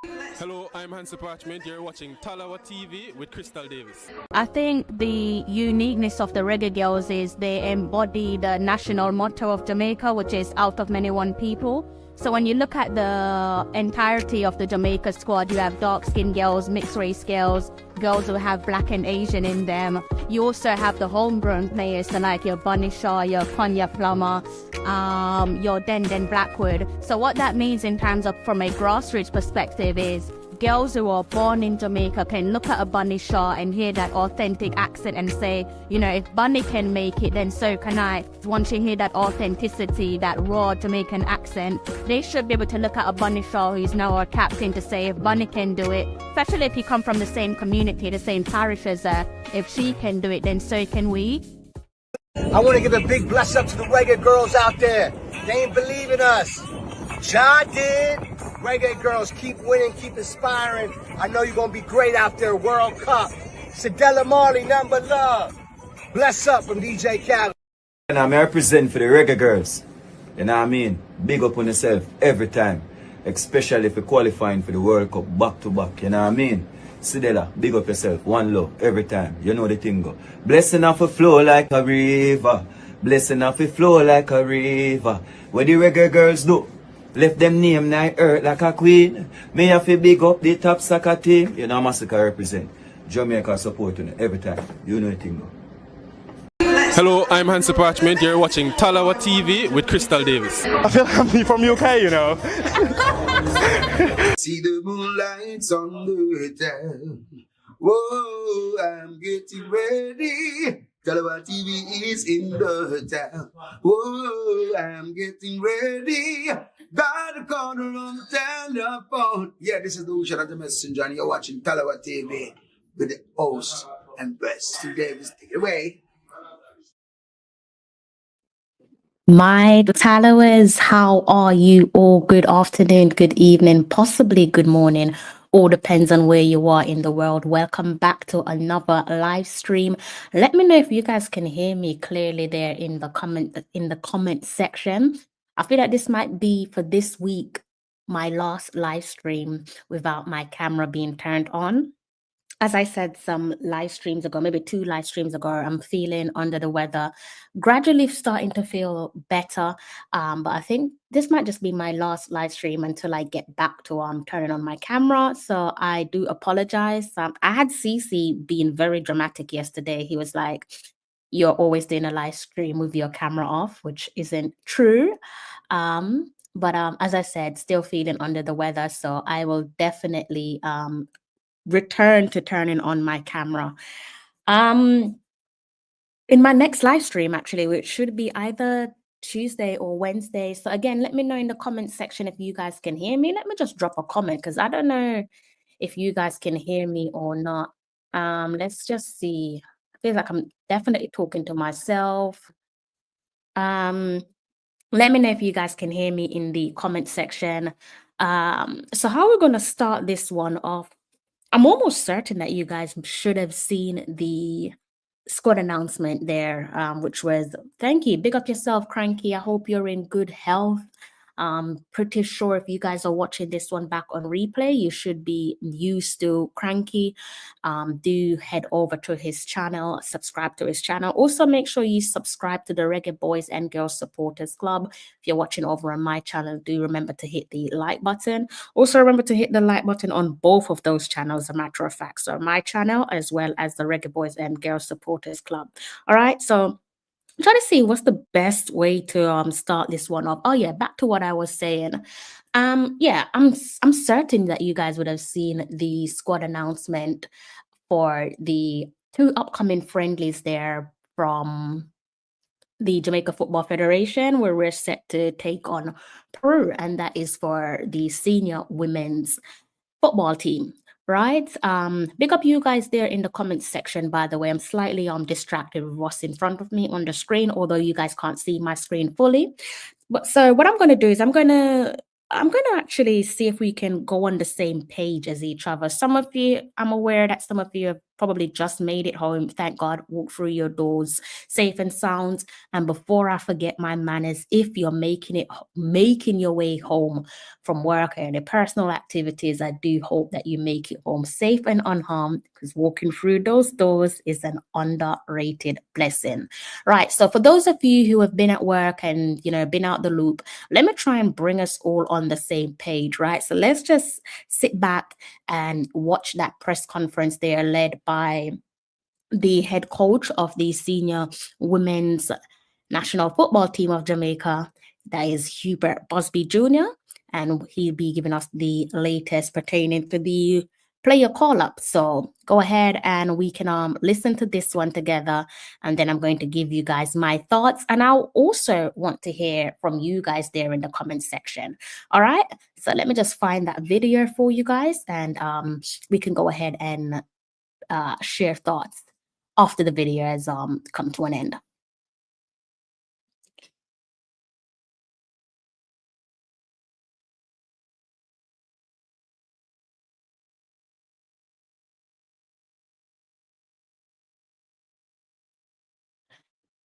Hello, I'm Hansi Parchment. You're watching Talawa TV with Crystal Davis. I think the uniqueness of the Reggae Girlz is they embody the national motto of Jamaica, which is out of many one people. So when you look at the entirety of the Jamaica squad, you have dark-skinned girls, mixed-race girls, girls who have black and Asian in them. You also have the homegrown players, so like your Bunny Shaw, your Konya Plummer, your Den Blackwood. So what that means in terms of from a grassroots perspective is girls who are born in Jamaica can look at a Bunny Shaw and hear that authentic accent and say, you know, if Bunny can make it, then so can I. Once you hear that authenticity, that raw Jamaican accent, they should be able to look at a Bunny Shaw who's now our captain to say, if Bunny can do it, especially if you come from the same community, the same parish as her, if she can do it, then so can we. I want to give a big bless up to the Reggae Girlz out there. They ain't believing us. Ja did. Reggae Girlz, keep winning, keep inspiring. I know you're going to be great out there, World Cup. Sadella Marley, nothing but love. Bless up from DJ Khaled. And I'm represent for the Reggae Girlz. You know what I mean? Big up on yourself every time. Especially if you're qualifying for the World Cup back to back. You know what I mean? Sidela, big up yourself. One love every time. You know the thing go. Blessing off a flow like a river. Blessing off a flow like a river. What the Reggae Girlz do? Left them name night earth like a queen. Me have to big up the top soccer team. You know Massacre represent. Jamaica supporting every time. You know the thing go. Hello, I'm Hansi Parchment. You're watching Talawa TV with Crystal Davis. I feel like I'm from UK, you know. See the moonlights on the town. Whoa, I'm getting ready. Talawa TV is in the town. Whoa, I'm getting ready. Got a corner on the telephone. Yeah, this is the Ocean of the Messenger, and you're watching Talawa TV with the host and best Davis. Take it away. My followers, how are you all? Good afternoon, good evening, possibly good morning. All depends on where you are in the world. Welcome back to another live stream. Let me know if you guys can hear me clearly there in the comment section. I feel like this might be for this week my last live stream without my camera being turned on. As I said some live streams ago, maybe 2 live streams ago, I'm feeling under the weather, gradually starting to feel better. But I think this might just be my last live stream until I get back to turning on my camera. So I do apologize. I had CC being very dramatic yesterday. He was like, you're always doing a live stream with your camera off, which isn't true. But as I said, still feeling under the weather. So I will definitely return to turning on my camera in my next live stream, actually, which should be either Tuesday or Wednesday. So again, let me know in the comment section if you guys can hear me. Let me just drop a comment because I don't know if you guys can hear me or not. Let's just see. I feel like I'm definitely talking to myself. Let me know if you guys can hear me in the comment section. So how we're going to start this one off, I'm almost certain that you guys should have seen the squad announcement there, which was, thank you, big up yourself, Cranky. I hope you're in good health. Pretty sure if you guys are watching this one back on replay, you should be used to Cranky. Do head over to his channel, subscribe to his channel. Also, make sure you subscribe to the Reggae Boys and Girls Supporters Club. If you're watching over on my channel, do remember to hit the like button. Also, remember to hit the like button on both of those channels, as a matter of fact. So my channel as well as the Reggae Boys and Girls Supporters Club. All right, so I'm trying to see what's the best way to start this one off. Oh yeah, back to what I was saying. Yeah, I'm certain that you guys would have seen the squad announcement for the 2 upcoming friendlies there from the Jamaica Football Federation, where we're set to take on Peru, and that is for the senior women's football team. Right, big up you guys there in the comments section. By the way, I'm slightly distracted with what's in front of me on the screen, although you guys can't see my screen fully. But so what I'm going to do is I'm going to actually see if we can go on the same page as each other. Some of you, I'm aware that some of you have probably just made it home. Thank God, walk through your doors safe and sound. And before I forget my manners, if you're making your way home from work or any personal activities, I do hope that you make it home safe and unharmed, because walking through those doors is an underrated blessing. Right. So for those of you who have been at work and, been out the loop, let me try and bring us all on the same page, right? So let's just sit back and watch that press conference there led by the head coach of the senior women's national football team of Jamaica. That is Hubert Busby Jr. And he'll be giving us the latest pertaining to the player call-up. So go ahead and we can listen to this one together, and then I'm going to give you guys my thoughts, and I'll also want to hear from you guys there in the comment section. All right, so let me just find that video for you guys, and we can go ahead and share thoughts after the video has come to an end.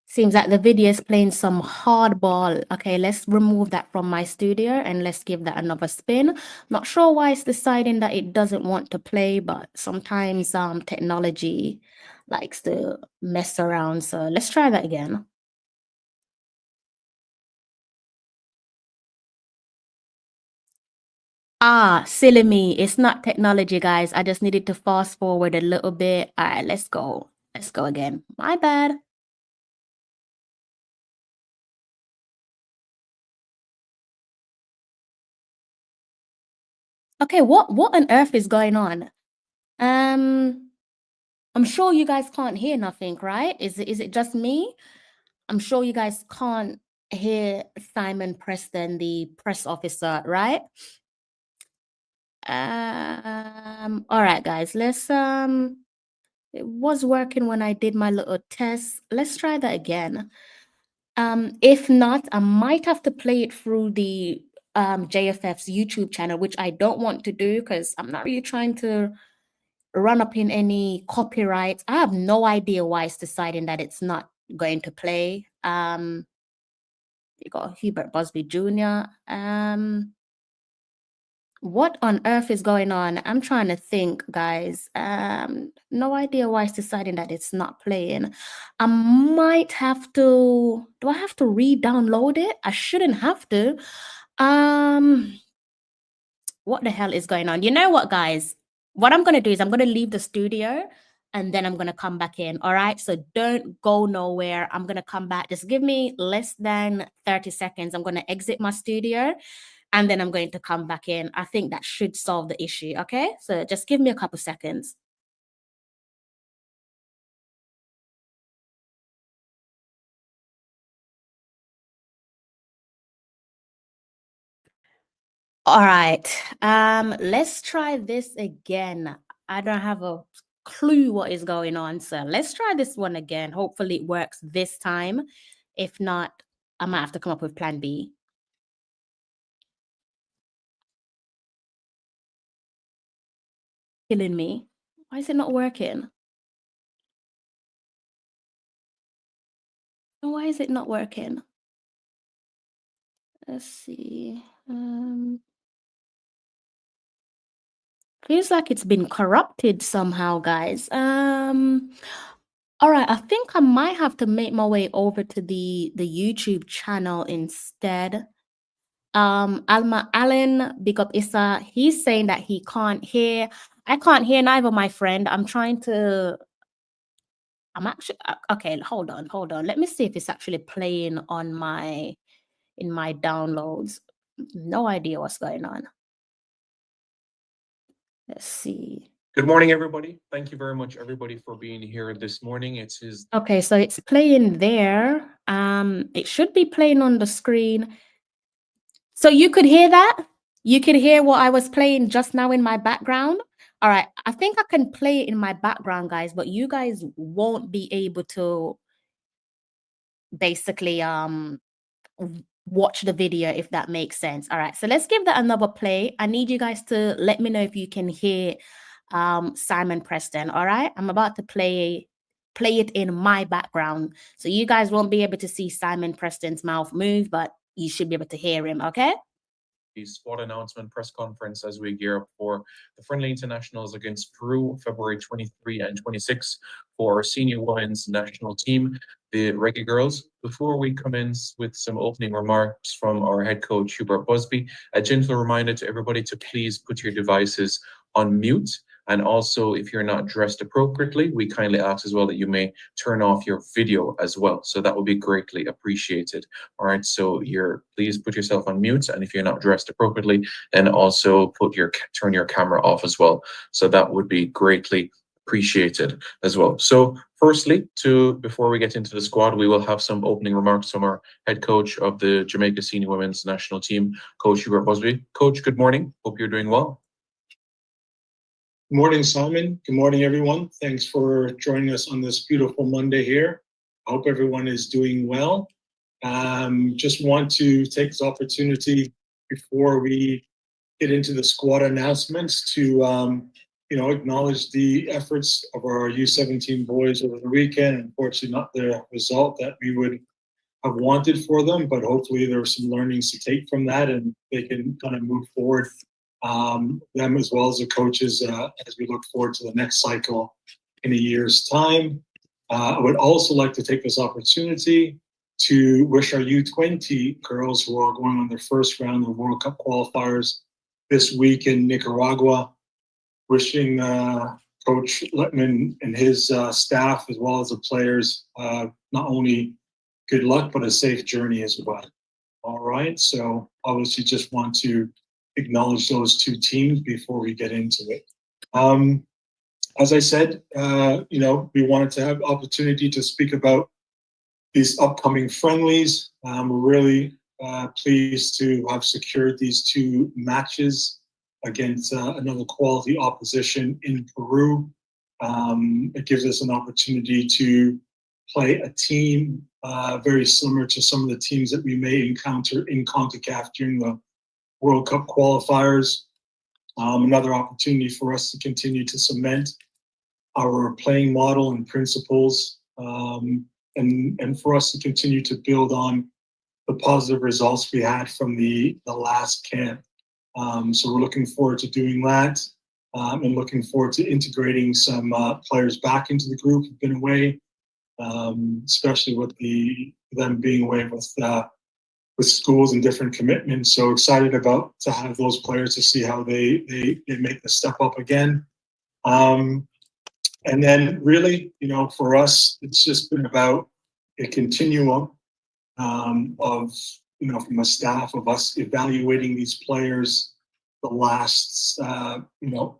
Seems like the video is playing some hardball. Okay, let's remove that from my studio and let's give that another spin. Not sure why it's deciding that it doesn't want to play, but sometimes technology likes to mess around. So let's try that again. Silly me. It's not technology, guys. I just needed to fast forward a little bit. All right, let's go. Let's go again. My bad. Okay, what on earth is going on? I'm sure you guys can't hear nothing, right? Is it just me? I'm sure you guys can't hear Simon Preston, the press officer, right? All right, guys, let's it was working when I did my little test. Let's try that again. If not, I might have to play it through the JFF's YouTube channel, which I don't want to do because I'm not really trying to run up in any copyright. I have no idea why it's deciding that it's not going to play. You got Hubert Busby Jr. What on earth is going on? I'm trying to think, guys. No idea why it's deciding that it's not playing. I might have to. Do I have to re-download it? I shouldn't have to. What the hell is going on? You know what, guys? What I'm going to do is I'm going to leave the studio and then I'm going to come back in. All right. So don't go nowhere. I'm going to come back. Just give me less than 30 seconds. I'm going to exit my studio and then I'm going to come back in. I think that should solve the issue. Okay. So just give me a couple seconds. All right. Let's try this again. I don't have a clue what is going on, so let's try this one again. Hopefully it works this time. If not, I might have to come up with plan B. Killing me. Why is it not working? Why is it not working? Let's see. Feels like it's been corrupted somehow, guys. All right, I think I might have to make my way over to the YouTube channel instead. Alma Allen, big up Issa. He's saying that he can't hear. I can't hear neither, my friend. I'm actually okay. Hold on. Let me see if it's actually playing on in my downloads. No idea what's going on. Let's see. Good morning, everybody. Thank you very much, everybody, for being here this morning. Okay, so it's playing there. It should be playing on the screen. So you could hear that? You could hear what I was playing just now in my background? All right, I think I can play it in my background, guys, but you guys won't be able to basically watch the video, if that makes sense. All right, so let's give that another play. I need you guys to let me know if you can hear Simon Preston. All right, I'm about to play it in my background, so you guys won't be able to see Simon Preston's mouth move, but you should be able to hear him. Okay. The squad announcement press conference as we gear up for the friendly internationals against Peru, February 23 and 26 for our senior women's national team, the Reggae Girlz. Before we commence with some opening remarks from our head coach, Hubert Busby, a gentle reminder to everybody to please put your devices on mute. And also, if you're not dressed appropriately, we kindly ask as well that you may turn off your video as well. So that would be greatly appreciated. All right, so please put yourself on mute. And if you're not dressed appropriately, then also turn your camera off as well. So that would be greatly appreciated as well. So firstly, before we get into the squad, we will have some opening remarks from our head coach of the Jamaica Senior Women's National Team, Coach Hubert Busby. Coach, good morning. Hope you're doing well. Good morning, Simon. Good morning, everyone. Thanks for joining us on this beautiful Monday here. I hope everyone is doing well. Just want to take this opportunity before we get into the squad announcements to acknowledge the efforts of our U17 boys over the weekend. Unfortunately, not the result that we would have wanted for them, but hopefully there are some learnings to take from that and they can kind of move forward. Them as well as the coaches as we look forward to the next cycle in a year's time. I would also like to take this opportunity to wish our U20 girls who are going on their first round of World Cup qualifiers this week in Nicaragua, wishing Coach Littman and his staff as well as the players not only good luck but a safe journey as well. All right, so obviously just want to acknowledge those two teams before we get into it. As I said, we wanted to have opportunity to speak about these upcoming friendlies. We're really pleased to have secured these two matches against another quality opposition in Peru. It gives us an opportunity to play a team very similar to some of the teams that we may encounter in CONCACAF during the World Cup qualifiers. Another opportunity for us to continue to cement our playing model and principles, and for us to continue to build on the positive results we had from the last camp. So we're looking forward to doing that, and looking forward to integrating some players back into the group who've been away, especially with them being away with schools and different commitments. So excited to have those players to see how they make the step up again. And then really, for us, it's just been about a continuum of, from a staff of us evaluating these players the last,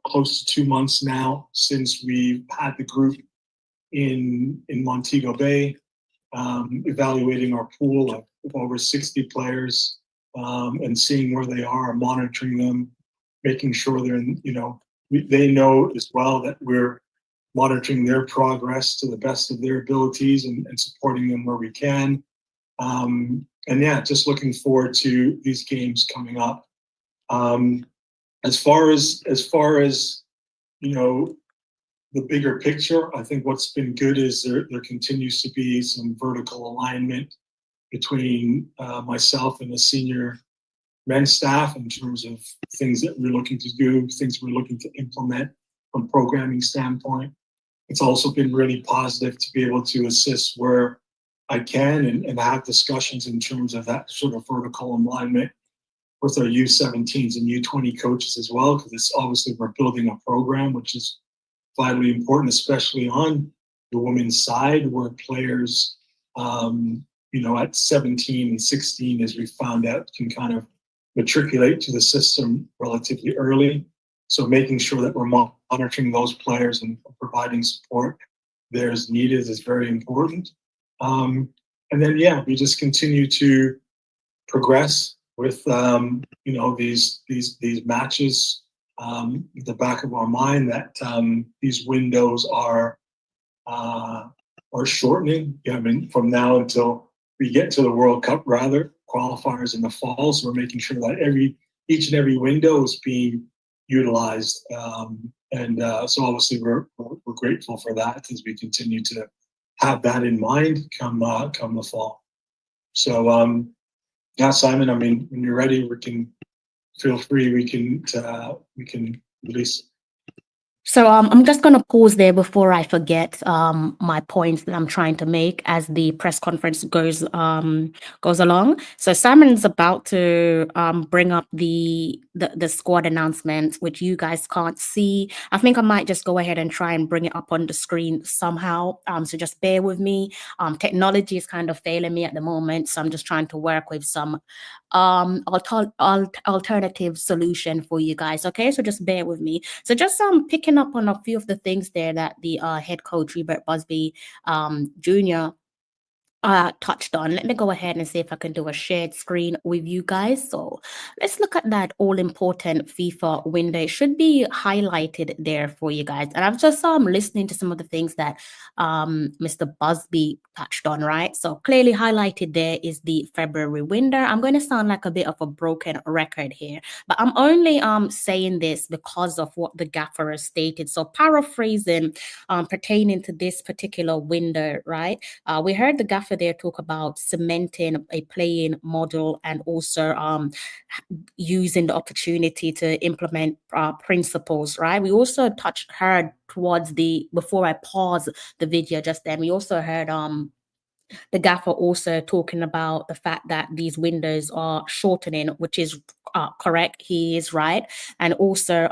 close to 2 months now since we've had the group in Montego Bay, evaluating our pool of over 60 players, and seeing where they are, monitoring them, making sure they know as well that we're monitoring their progress to the best of their abilities and supporting them where we can. And yeah, just looking forward to these games coming up. As far as the bigger picture, I think what's been good is there continues to be some vertical alignment between myself and the senior men's staff in terms of things that we're looking to do, things we're looking to implement from a programming standpoint. It's also been really positive to be able to assist where I can and have discussions in terms of that sort of vertical alignment with our U17s and U20 coaches as well, because it's obviously we're building a program which is vitally important, especially on the women's side where players, at 17 and 16, as we found out, can kind of matriculate to the system relatively early. So making sure that we're monitoring those players and providing support there as needed is very important. And then, we just continue to progress with, these matches, the back of our mind that these windows are shortening. From now until we get to the World Cup, rather, qualifiers in the fall. So we're making sure that each and every window is being utilized. So obviously we're grateful for that as we continue to have that in mind come the fall. So yeah, Simon, I mean, when you're ready, we can feel free. We can release. So I'm just gonna pause there before I forget my points that I'm trying to make as the press conference goes along. So Simon's about to bring up the squad announcement, which you guys can't see. I think I might just go ahead and try and bring it up on the screen somehow. So just bear with me. Technology is kind of failing me at the moment, so I'm just trying to work with some alternative solution for you guys. Okay, so just bear with me. So just picking up on a few of the things there that the head coach Robert Busby Jr. Touched on. Let me go ahead and see if I can do a shared screen with you guys. So let's look at that all-important FIFA window. It should be highlighted there for you guys. And I've just listening to some of the things that Mr. Busby touched on, right? So clearly highlighted there is the February window. I'm going to sound like a bit of a broken record here, but I'm only saying this because of what the gaffer has stated. So paraphrasing pertaining to this particular window, right? We heard the gaffer there talk about cementing a playing model and also using the opportunity to implement principles, right? We also heard towards before I pause the video just then, we also heard the gaffer also talking about the fact that these windows are shortening, which is correct. He is right. And also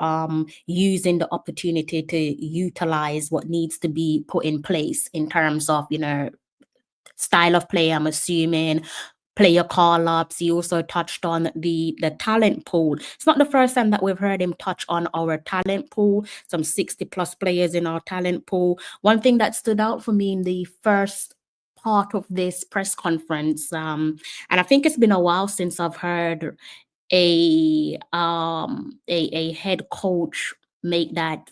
using the opportunity to utilize what needs to be put in place in terms of, style of play, I'm assuming, player call-ups. He also touched on the talent pool. It's not the first time that we've heard him touch on our talent pool, some 60 plus players in our talent pool. One thing that stood out for me in the first part of this press conference, and I think it's been a while since I've heard a head coach make that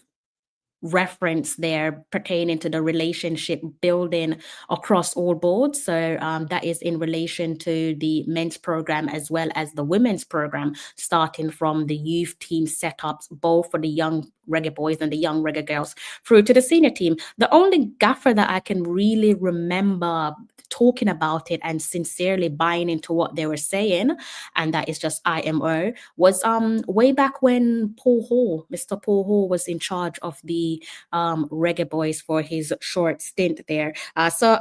reference there pertaining to the relationship building across all boards. So that is in relation to the men's program as well as the women's program, starting from the youth team setups, both for the young reggae boys and the young reggae girls, through to the senior team. The only gaffer that I can really remember talking about it and sincerely buying into what they were saying, and that is just IMO, was way back when Mr. Paul Hall was in charge of the reggae boys for his short stint there. So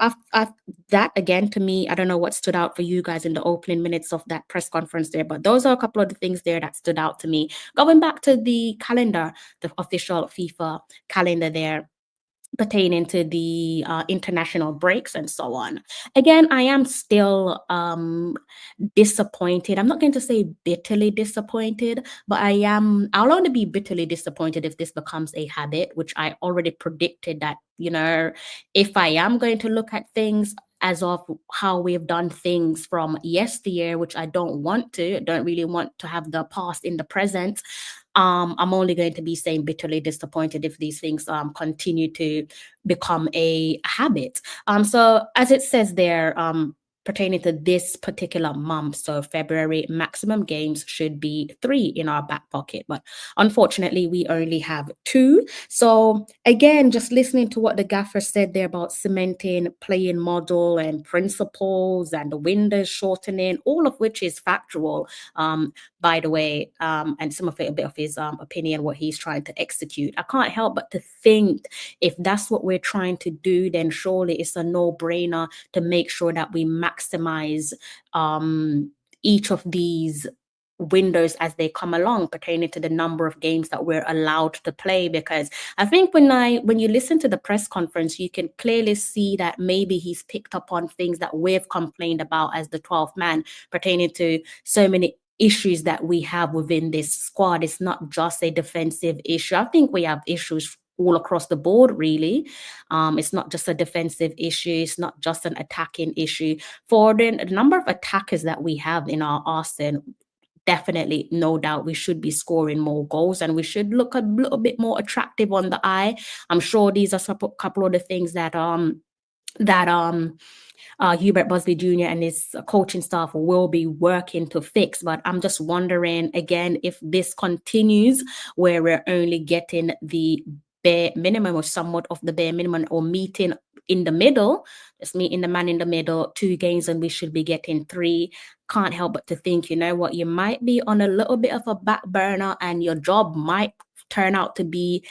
that again, to me, I don't know what stood out for you guys in the opening minutes of that press conference there, but those are a couple of the things there that stood out to me. Going back to the calendar, the official FIFA calendar there, pertaining to the international breaks and so on. Again, I am still disappointed. I'm not going to say bitterly disappointed, but I'll only be bitterly disappointed if this becomes a habit, which I already predicted that, if I am going to look at things as of how we've done things from yesteryear, which I don't really want to have the past in the present. I'm only going to be saying bitterly disappointed if these things continue to become a habit. So as it says there, pertaining to this particular month, so February, maximum games should be 3 in our back pocket, but unfortunately we only have 2. So again, just listening to what the gaffer said there about cementing playing model and principles and the windows shortening, all of which is factual, by the way, and some of it a bit of his opinion, what he's trying to execute. I can't help but to think if that's what we're trying to do, then surely it's a no-brainer to make sure that we maximize each of these windows as they come along, pertaining to the number of games that we're allowed to play. Because I think when you listen to the press conference, you can clearly see that maybe he's picked up on things that we've complained about as the 12th man, pertaining to so many issues that we have within this squad. It's not just a defensive issue. I think we have issues all across the board, really. It's not just a defensive issue. It's not just an attacking issue. For the number of attackers that we have in our arsenal, definitely, no doubt, we should be scoring more goals and we should look a little bit more attractive on the eye. I'm sure these are a couple of the things that that Hubert Busby Jr. and his coaching staff will be working to fix. But I'm just wondering again if this continues where we're only getting the bare minimum or somewhat of the bare minimum, or meeting in the middle, just meeting the man in the middle, 2 games and we should be getting 3. Can't help but to think, you know what, you might be on a little bit of a back burner and your job might turn out to be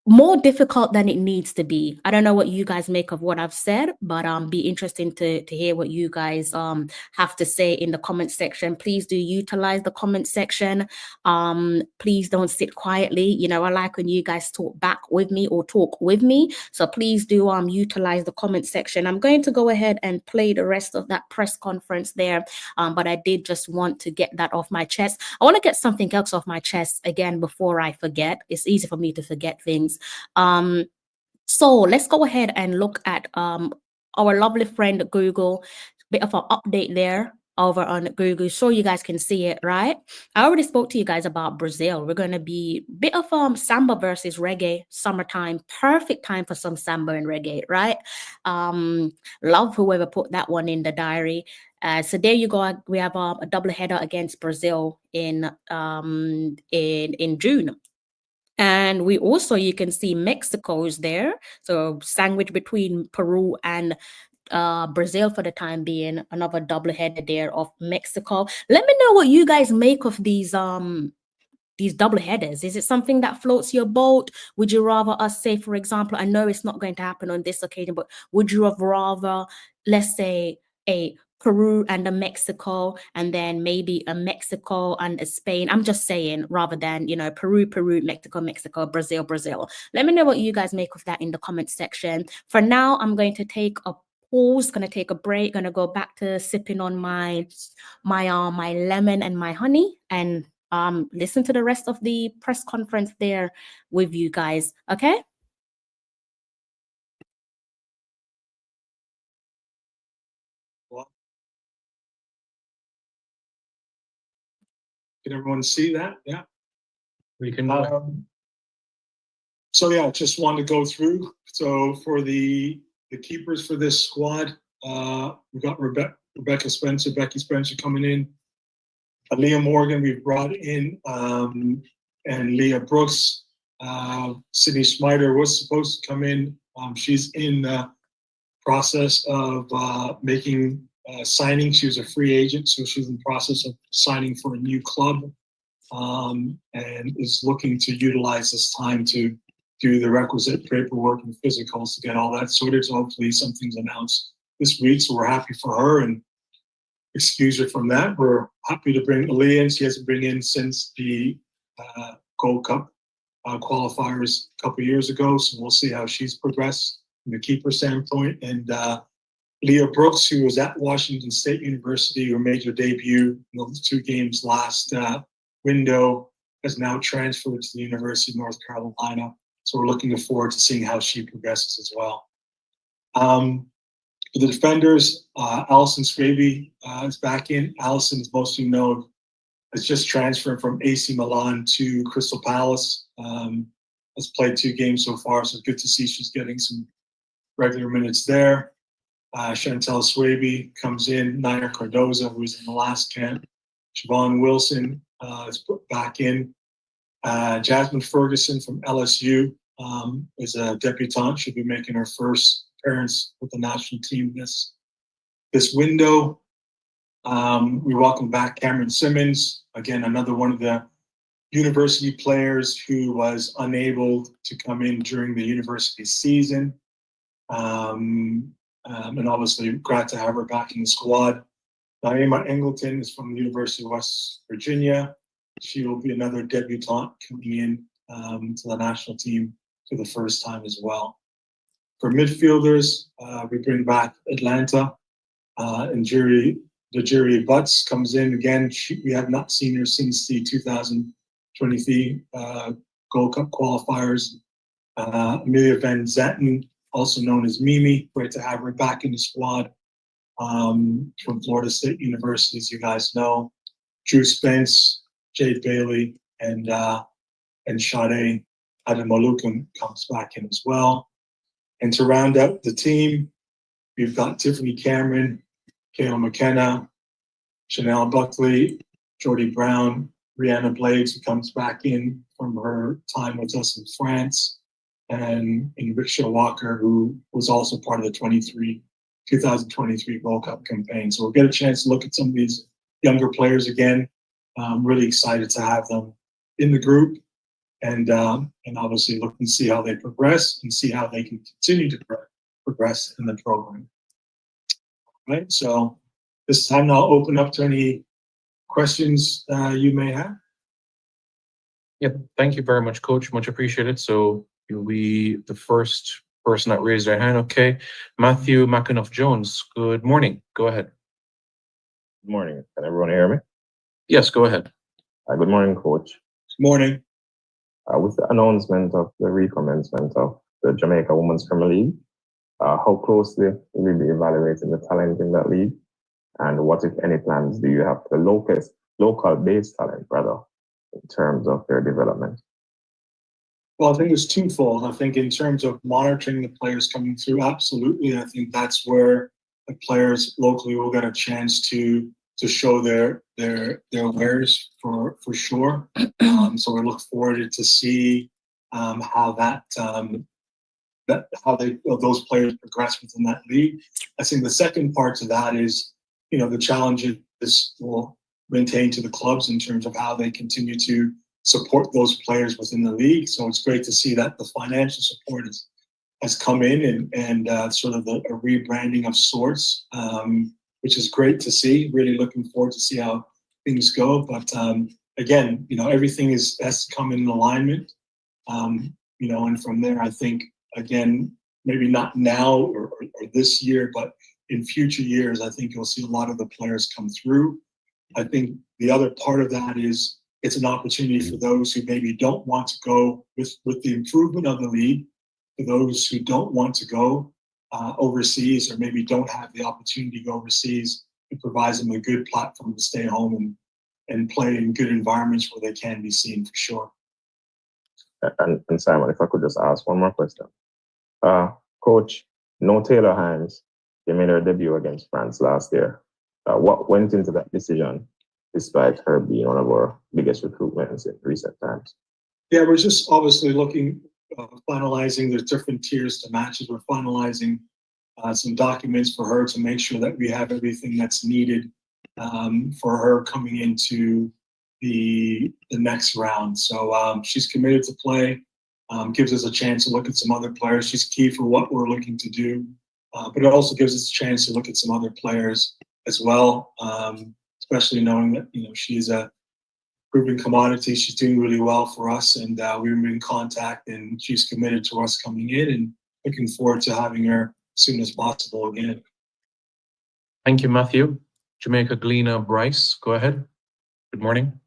more difficult than it needs to be. I don't know what you guys make of what I've said, but be interesting to hear what you guys have to say in the comment section. Please do utilize the comment section. Please don't sit quietly. You know, I like when you guys talk back with me or talk with me. So please do utilize the comment section. I'm going to go ahead and play the rest of that press conference there. But I did just want to get that off my chest. I want to get something else off my chest again before I forget. It's easy for me to forget things. So let's go ahead and look at our lovely friend Google. Bit of an update there over on Google, so you guys can see it, right? I already spoke to you guys about Brazil. We're going to be bit of samba versus reggae, summertime, perfect time for some samba and reggae, right? Love whoever put that one in the diary. So there you go. We have a double header against Brazil in June. And we also, you can see Mexico is there. So sandwich between Peru and Brazil for the time being, another double header there of Mexico. Let me know what you guys make of these double headers. Is it something that floats your boat? Would you rather us say, for example, I know it's not going to happen on this occasion, but would you have rather, let's say, a Peru and a Mexico, and then maybe a Mexico and a Spain? I'm just saying, rather than, you know, Peru, Mexico, Brazil. Let me know what you guys make of that in the comment section. For now, I'm going to take a pause, gonna take a break, gonna go back to sipping on my lemon and my honey, and listen to the rest of the press conference there with you guys. Okay. Can everyone see that? Yeah. We can. So yeah, just wanted to go through. So for the keepers for this squad, we've got Becky Spencer coming in. Leah Morgan we've brought in, and Leah Brooks. Sydney Smiter was supposed to come in. She's in the process of making signing. She was a free agent, so she's in the process of signing for a new club, and is looking to utilize this time to do the requisite paperwork and physicals to get all that sorted. So hopefully something's announced this week. So we're happy for her and excuse her from that. We're happy to bring Aaliyah in. She hasn't been in since the Gold Cup qualifiers a couple of years ago. So we'll see how she's progressed from the keeper standpoint. And Leah Brooks, who was at Washington State University, who made her debut in those 2 games last window, has now transferred to the University of North Carolina. So we're looking forward to seeing how she progresses as well. For the defenders, Allison Swaby is back in. Allison, as most of you know, has just transferred from AC Milan to Crystal Palace. Has played 2 games so far, so it's good to see she's getting some regular minutes there. Chantel Swaby comes in. Nair Cardoza, who was in the last camp. Siobhan Wilson is put back in. Jasmine Ferguson from LSU is a debutante. She'll be making her first appearance with the national team this window. We welcome back Cameron Simmons, again, another one of the university players who was unable to come in during the university season. And obviously glad to have her back in the squad. Naima Engleton is from the University of West Virginia. She will be another debutante coming in to the national team for the first time as well. For midfielders, we bring back Atlanta, and Jerry Butts comes in again. We have not seen her since the 2023 Gold Cup qualifiers. Amelia Van Zetten, also known as Mimi, great to have her back in the squad, from Florida State University, as you guys know. Drew Spence, Jade Bailey, and Sade Adamolukum comes back in as well. And to round out the team, we've got Tiffany Cameron, Kayla McKenna, Chanel Buckley, Jordy Brown, Rihanna Blades, who comes back in from her time with us in France, and Rickshaw Walker, who was also part of the 2023 World Cup campaign. So we'll get a chance to look at some of these younger players again. I'm really excited to have them in the group, and obviously look and see how they progress and see how they can continue to progress in the program. Right. So this time I'll open up to any questions you may have. Yep. Thank you very much, Coach. Much appreciated. So the first person that raised their hand. Okay. Matthew McAnuff-Jones. Good morning. Go ahead. Good morning. Can everyone hear me? Yes, go ahead. Good morning, Coach. Good morning. With the announcement of the recommencement of the Jamaica Women's Premier League, how closely will you be evaluating the talent in that league? And what, if any, plans do you have for the local-based talent, rather, in terms of their development? Well, I think it's twofold. I think in terms of monitoring the players coming through, absolutely. I think that's where the players locally will get a chance to show their wares for sure. So we look forward to see how those players progress within that league. I think the second part to that is, the challenges will maintain to the clubs in terms of how they continue to support those players within the league. So it's great to see that the financial support has come in and sort of a rebranding of sorts, which is great to see. Really looking forward to see how things go. But again, everything has to come in alignment. And from there, I think, again, maybe not now or this year, but in future years, I think you'll see a lot of the players come through. I think the other part of that is it's an opportunity for those who maybe don't want to go with the improvement of the league, for those who don't want to go overseas or maybe don't have the opportunity to go overseas. It provides them a good platform to stay home and play in good environments where they can be seen for sure. And Simon, if I could just ask one more question. Coach, no Taylor Hines, they made her debut against France last year. What went into that decision, despite her being one of our biggest recruitments in recent times? Yeah, we're just obviously looking, finalizing the different tiers to matches. We're finalizing some documents for her to make sure that we have everything that's needed for her coming into the next round. So she's committed to play, gives us a chance to look at some other players. She's key for what we're looking to do, but it also gives us a chance to look at some other players as well, especially knowing that she's a proven commodity. She's doing really well for us, and we've been in contact, and she's committed to us coming in, and looking forward to having her as soon as possible again. Thank you, Matthew. Jamaica Gleaner Bryce, go ahead. Good morning.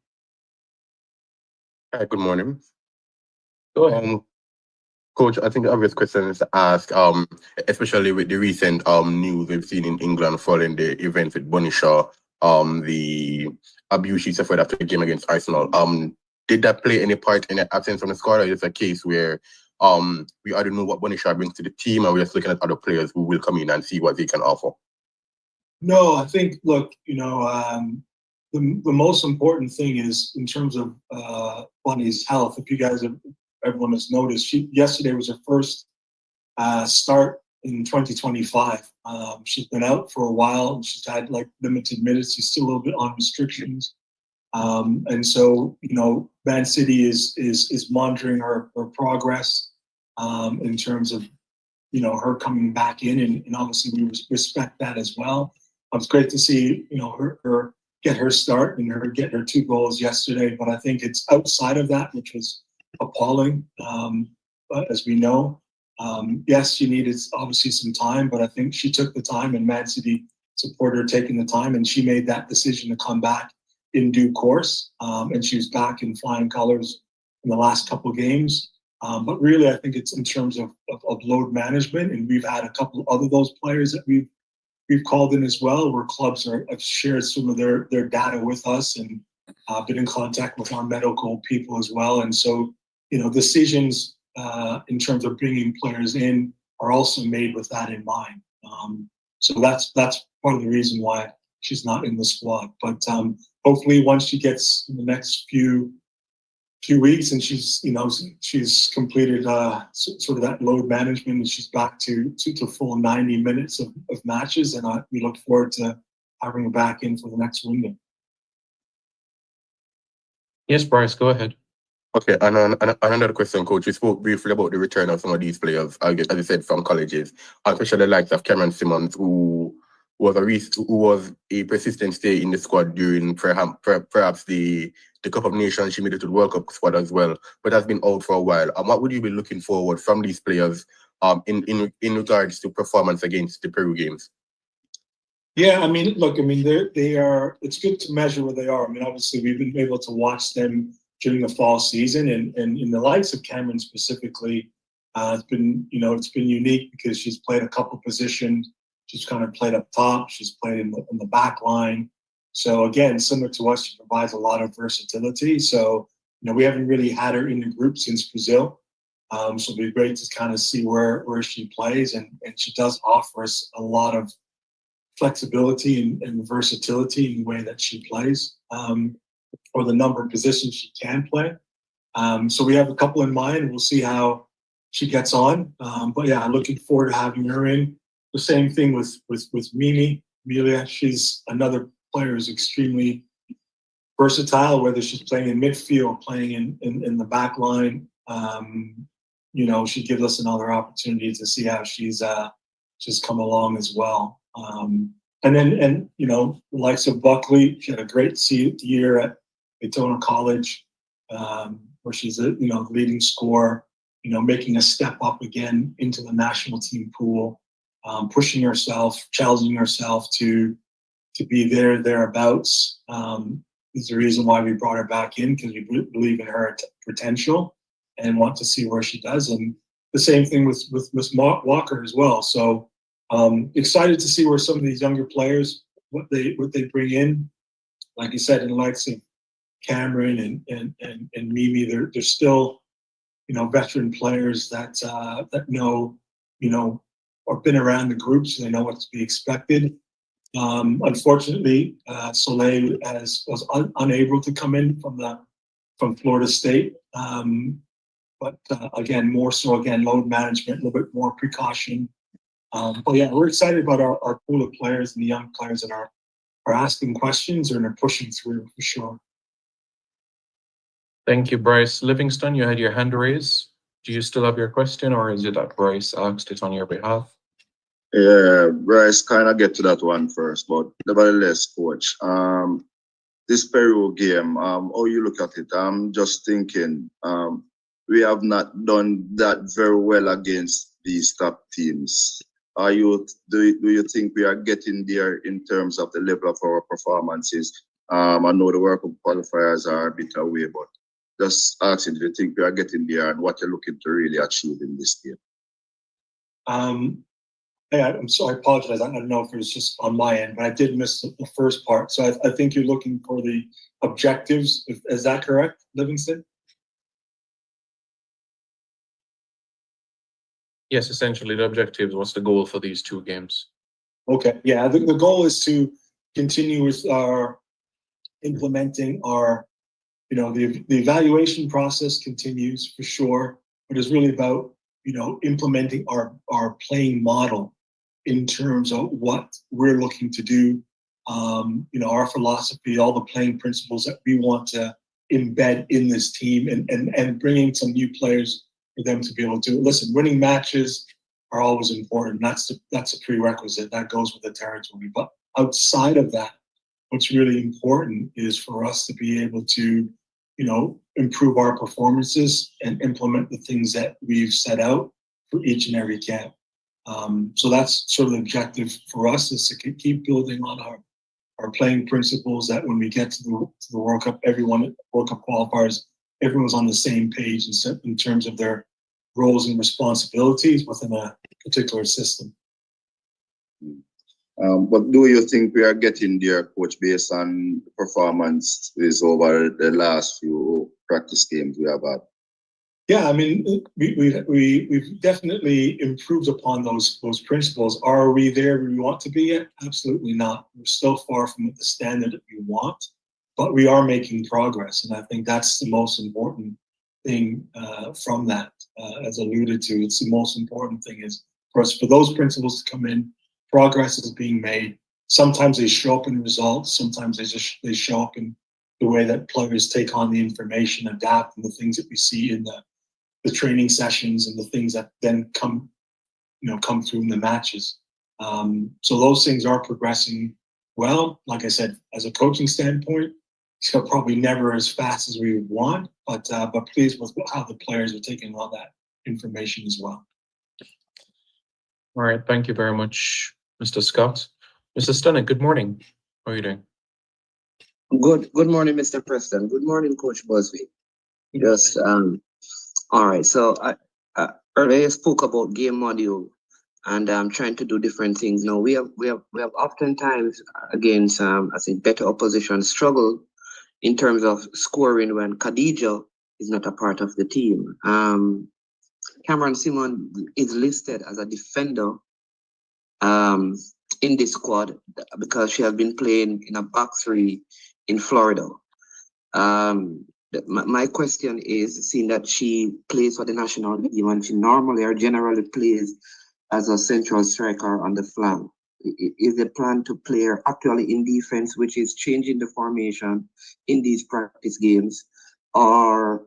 Hi, good morning. Go ahead. Coach, I think the obvious question is to ask, especially with the recent news we've seen in England following the event with Bunny Shaw, the abuse she suffered after the game against Arsenal. Did that play any part in the absence from the squad, or is it a case where we already know what Bunny Shaw brings to the team, and we're just looking at other players who will come in and see what they can offer? No, I think, look, the most important thing is in terms of Bunny's health. If you guys everyone has noticed, yesterday was her first start in 2025. She's been out for a while, and she's had limited minutes. She's still a little bit on restrictions, and so Man City is monitoring her progress in terms of her coming back in, and obviously we respect that as well. It's great to see her get her start and her get her 2 goals yesterday, but I think it's outside of that, which was appalling. But as we know, yes, she needed obviously some time, but I think she took the time, and Man City supported her taking the time, and she made that decision to come back in due course. And she was back in flying colors in the last couple of games. But really, I think it's in terms of load management, and we've had a couple of those players that we've called in as well, where clubs have shared some of their data with us, and been in contact with our medical people as well. And so, decisions in terms of bringing players in are also made with that in mind. So that's part of the reason why she's not in the squad. But hopefully, once she gets in the next few weeks and she's completed sort of that load management and she's back to full 90 minutes of matches, and we look forward to having her back in for the next window. Yes, Bryce, go ahead. Okay, and another question, Coach. We spoke briefly about the return of some of these players, as you said, from colleges, especially the likes of Cameron Simmons, who was a persistent stay in the squad during perhaps the Cup of Nations. She made it to the World Cup squad as well, but has been out for a while. What would you be looking forward from these players in regards to performance against the Peru games? Yeah, I mean, look, I mean, they are. It's good to measure where they are. I mean, obviously, we've been able to watch them during the fall season, and in the likes of Cameron specifically, it's been unique because she's played a couple positions. She's kind of played up top. She's played in the back line. So again, similar to us, she provides a lot of versatility. So we haven't really had her in the group since Brazil. So it'll be great to kind of see where she plays, and she does offer us a lot of flexibility and versatility in the way that she plays, or the number of positions she can play. So we have a couple in mind, and we'll see how she gets on. But yeah, looking forward to having her in. The same thing with Mimi. Amelia, she's another player who's extremely versatile, whether she's playing in midfield, playing in the back line. She gives us another opportunity to see how she's come along as well. And then the likes of Buckley, she had a great year at Daytona College, where she's a leading scorer, making a step up again into the national team pool, pushing herself, challenging herself to be thereabouts. Is the reason why we brought her back in, because we believe in her potential and want to see where she does. And the same thing with Miss Walker as well. So excited to see where some of these younger players, what they bring in. Like you said, in the likes of Cameron and Mimi, they're still veteran players that know or been around the group, so they know what to be expected. Unfortunately, Soleil was unable to come in from Florida State. But again, more so load management, a little bit more precaution. But yeah, we're excited about our pool of players and the young players that are asking questions and are pushing through for sure. Thank you, Bryce. Livingston, you had your hand raised. Do you still have your question, or is it that Bryce asked it on your behalf? Yeah, Bryce kind of get to that one first, but nevertheless, Coach, this Peru game, how you look at it? I'm just thinking, we have not done that very well against these top teams. Do you think we are getting there in terms of the level of our performances? I know the World Cup qualifiers are a bit away, but just asking, do you think we are getting there, and what you're looking to really achieve in this game? I'm sorry, I apologize. I don't know if it was just on my end, but I did miss the first part. So I think you're looking for the objectives. Is that correct, Livingston? Yes, essentially the objectives. What's the goal for these two games? Okay, yeah, the goal is to continue with our implementing our, the evaluation process continues for sure, but it's really about, implementing our playing model in terms of what we're looking to do, our philosophy, all the playing principles that we want to embed in this team, and bringing some new players for them to be able to listen. Winning matches are always important. That's a prerequisite that goes with the territory. But outside of that, what's really important is for us to be able to, improve our performances and implement the things that we've set out for each and every camp. So that's sort of the objective for us, is to keep building on our playing principles, that when we get to the World Cup, World Cup qualifiers, everyone's on the same page in terms of their roles and responsibilities within a particular system. But do you think we are getting there, Coach, based on performances over the last few practice games we have had? Yeah, I mean, we've definitely improved upon those principles. Are we there where we want to be yet? Absolutely not. We're still far from the standard that we want, but we are making progress, and I think that's the most important thing from that. As alluded to, it's the most important thing is for those principles to come in. Progress is being made. Sometimes they show up in results. Sometimes they show up in the way that players take on the information, adapt, and the things that we see in the training sessions and the things that then come through in the matches. So those things are progressing well. Like I said, as a coaching standpoint, it's probably never as fast as we would want, but pleased with how the players are taking all that information as well. All right, thank you very much, Mr. Scott. Mr. Stunning, good morning. How are you doing? Good morning, Mr. Preston. Good morning, Coach Busby. Just all right. So I earlier spoke about game module, and I'm trying to do different things. Now we have oftentimes against I think better opposition struggle in terms of scoring when Khadija is not a part of the team. Cameron Simon is listed as a defender in this squad because she has been playing in a back three in Florida. My question is, seeing that she plays for the national team and she normally or generally plays as a central striker on the flank, is the plan to play her actually in defense, which is changing the formation in these practice games, or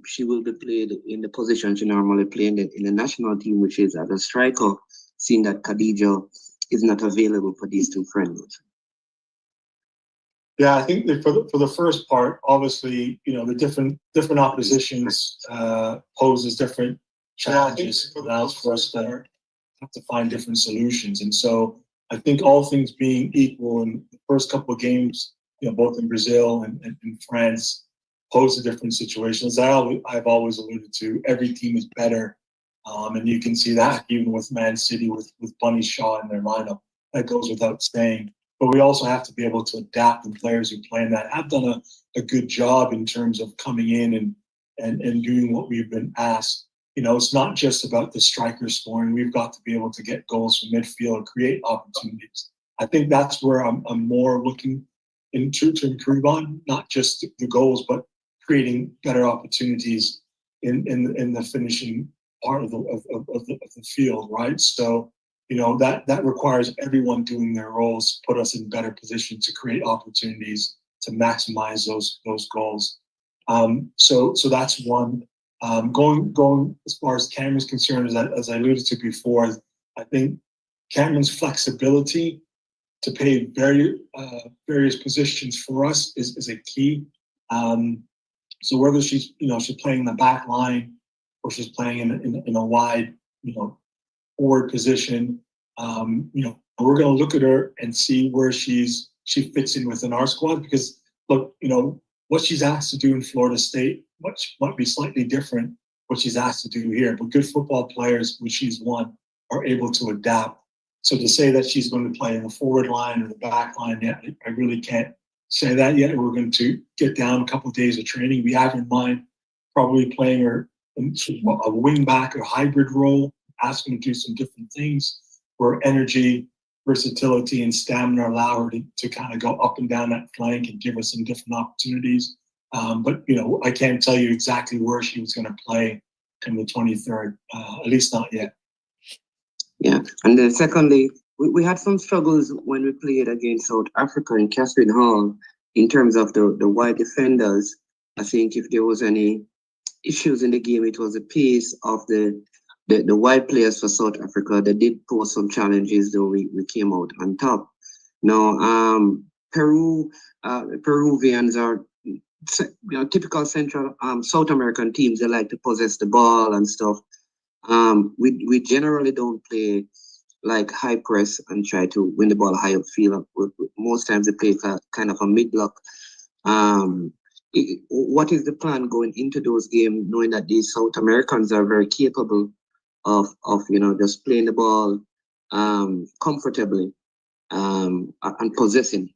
she will be played in the position she normally played in the national team, which is as a striker, seeing that Khadija is not available for these two friendlies? Yeah, I think that for the first part, obviously, the different oppositions poses different challenges. It allows for us to have to find different solutions. And so I think all things being equal in the first couple of games, both in Brazil and in France, pose a different situation. As I've always alluded to, every team is better. And you can see that even with Man City, with Bunny Shaw in their lineup. That goes without saying. But we also have to be able to adapt, and players who play in that have done a good job in terms of coming in and doing what we've been asked. It's not just about the striker scoring. We've got to be able to get goals from midfield, create opportunities. I think that's where I'm more looking into to improve on, not just the goals, but creating better opportunities in the finishing part of the field, right? So that requires everyone doing their roles, put us in better position to create opportunities to maximize those goals. So that's one. Going as far as Cameron's concerned, as I alluded to before, I think Cameron's flexibility to play various positions for us is a key. So whether she's playing in the back line or she's playing in a wide forward position, we're going to look at her and see where she fits in within our squad, because look, what she's asked to do in Florida State might be slightly different what she's asked to do here, but good football players, which she's won, are able to adapt. So to say that she's going to play in the forward line or the back line, I really can't say that yet. We're going to get down a couple of days of training. We have in mind probably playing her in a wing back or hybrid role, asking her to do some different things where energy, versatility, and stamina allow her to kind of go up and down that flank and give us some different opportunities. But I can't tell you exactly where she was going to play in the 23rd, at least not yet. Yeah, and then secondly, we had some struggles when we played against South Africa in Catherine Hall in terms of the wide defenders. I think if there was any issues in the game, it was the pace of the wide players for South Africa. They did pose some challenges, though we came out on top. Now, Peru, Peruvians are typical Central South American teams. They like to possess the ball and stuff. We generally don't play like high press and try to win the ball high upfield. Most times they play kind of a mid block. What is the plan going into those games, knowing that these South Americans are very capable of just playing the ball comfortably and possessing it?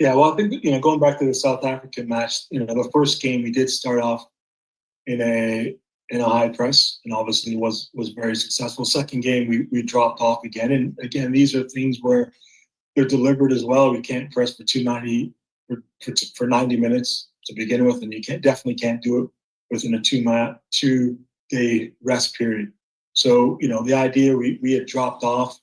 Yeah, well, I think going back to the South African match, the first game we did start off in a high press, and obviously was very successful. Second game, we dropped off again, and again, these are things where they're deliberate as well. We can't press for 90 minutes to begin with, and you definitely can't do it within a 2-day rest period. So the idea we had dropped off,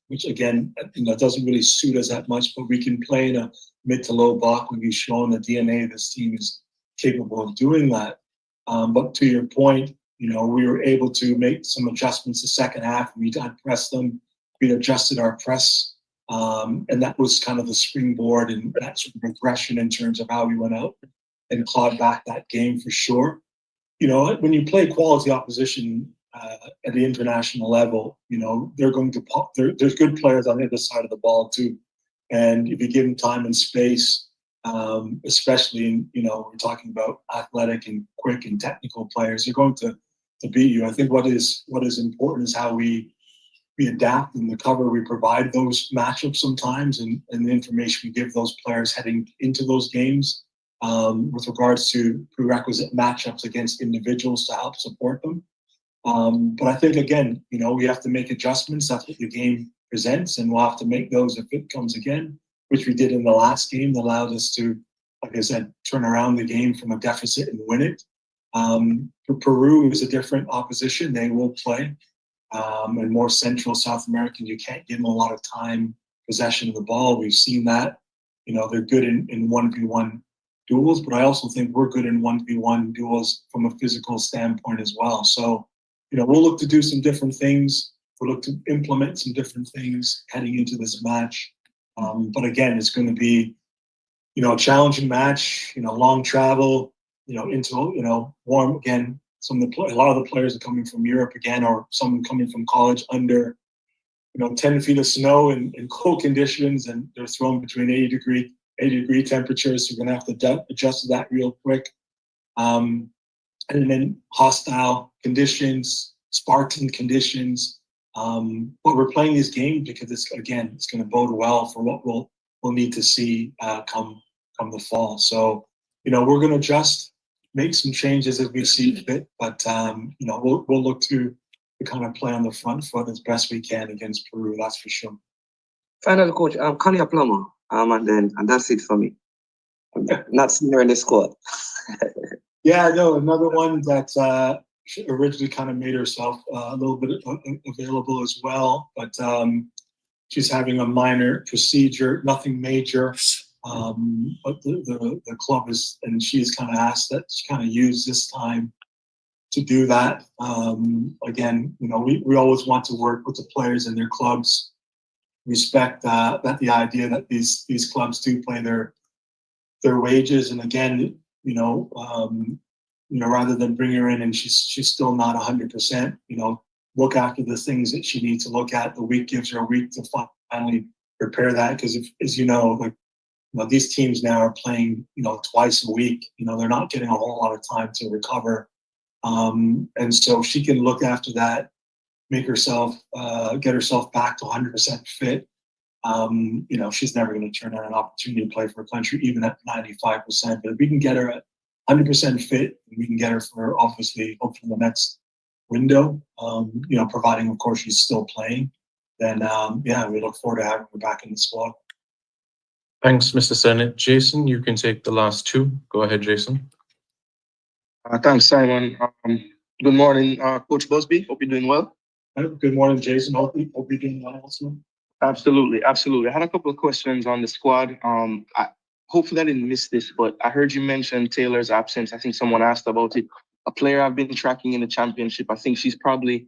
which again doesn't really suit us that much, but we can play in a mid to low block. We've shown the DNA of this team is capable of doing that. But to your point, we were able to make some adjustments the second half. We pressed them. We adjusted our press. And that was kind of the springboard and that sort of progression in terms of how we went out and clawed back that game for sure. When you play quality opposition at the international level, they're going to pop. There's good players on the other side of the ball too. And if you give them time and space, especially in, we're talking about athletic and quick and technical players, they're going to beat you. I think what is important is how we adapt and the cover we provide those matchups sometimes and the information we give those players heading into those games with regards to prerequisite matchups against individuals to help support them. But I think, again, we have to make adjustments. That's what the game presents, and we'll have to make those if it comes again, which we did in the last game that allowed us to, like I said, turn around the game from a deficit and win it. For Peru, is a different opposition. They will play. And more Central South American, you can't give them a lot of time, possession of the ball. We've seen that. They're good in 1v1 duels, but I also think we're good in 1v1 duels from a physical standpoint as well. So, we'll look to do some different things. We'll look to implement some different things heading into this match. But again, it's going to be, a challenging match, long travel, into, warm again. A lot of the players are coming from Europe again, or some coming from college under, 10 feet of snow in cold conditions, and they're thrown between 80 degree temperatures. So you're going to have to adjust to that real quick. And then hostile conditions, Spartan conditions. But we're playing these games because it's going to bode well for what we'll need to see come the fall. So, we're going to adjust, make some changes as we see fit, but we'll look to kind of play on the front foot as best we can against Peru. That's for sure. Final coach, Connie Plummer, and that's it for me. Not senior in the squad. Yeah, no, another one that originally kind of made herself a little bit available as well, but she's having a minor procedure, nothing major. But the club is, and she's kind of asked that she kind of use this time to do that. Again, we always want to work with the players and their clubs. Respect that the idea that these clubs do pay their wages, and again, rather than bring her in and she's still not 100%. Look after the things that she needs to look at. The week gives her a week to finally prepare that, because as these teams now are playing, twice a week. They're not getting a whole lot of time to recover. And so she can look after that, make herself, get herself back to 100% fit. She's never going to turn down an opportunity to play for her country, even at 95%. But if we can get her at 100% fit, we can get her for hopefully the next window, providing, of course, she's still playing, then, we look forward to having her back in the squad. Thanks, Mr. Sennett. Jason, you can take the last two. Go ahead, Jason. Thanks, Simon. Good morning, Coach Busby. Hope you're doing well. Good morning, Jason. Hope you're doing well also. Absolutely. I had a couple of questions on the squad. Hopefully I didn't miss this, but I heard you mention Taylor's absence. I think someone asked about it. A player I've been tracking in the championship, I think she's probably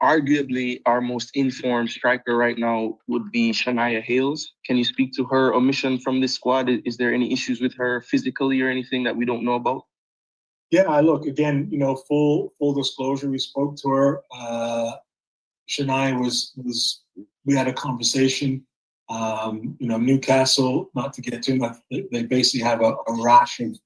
arguably our most informed striker right now would be Shania Hales. Can you speak to her omission from this squad? Is there any issues with her physically or anything that we don't know about? Yeah, look, again, full disclosure, we spoke to her. Shania we had a conversation. Newcastle, not to get too much, they basically have a rash of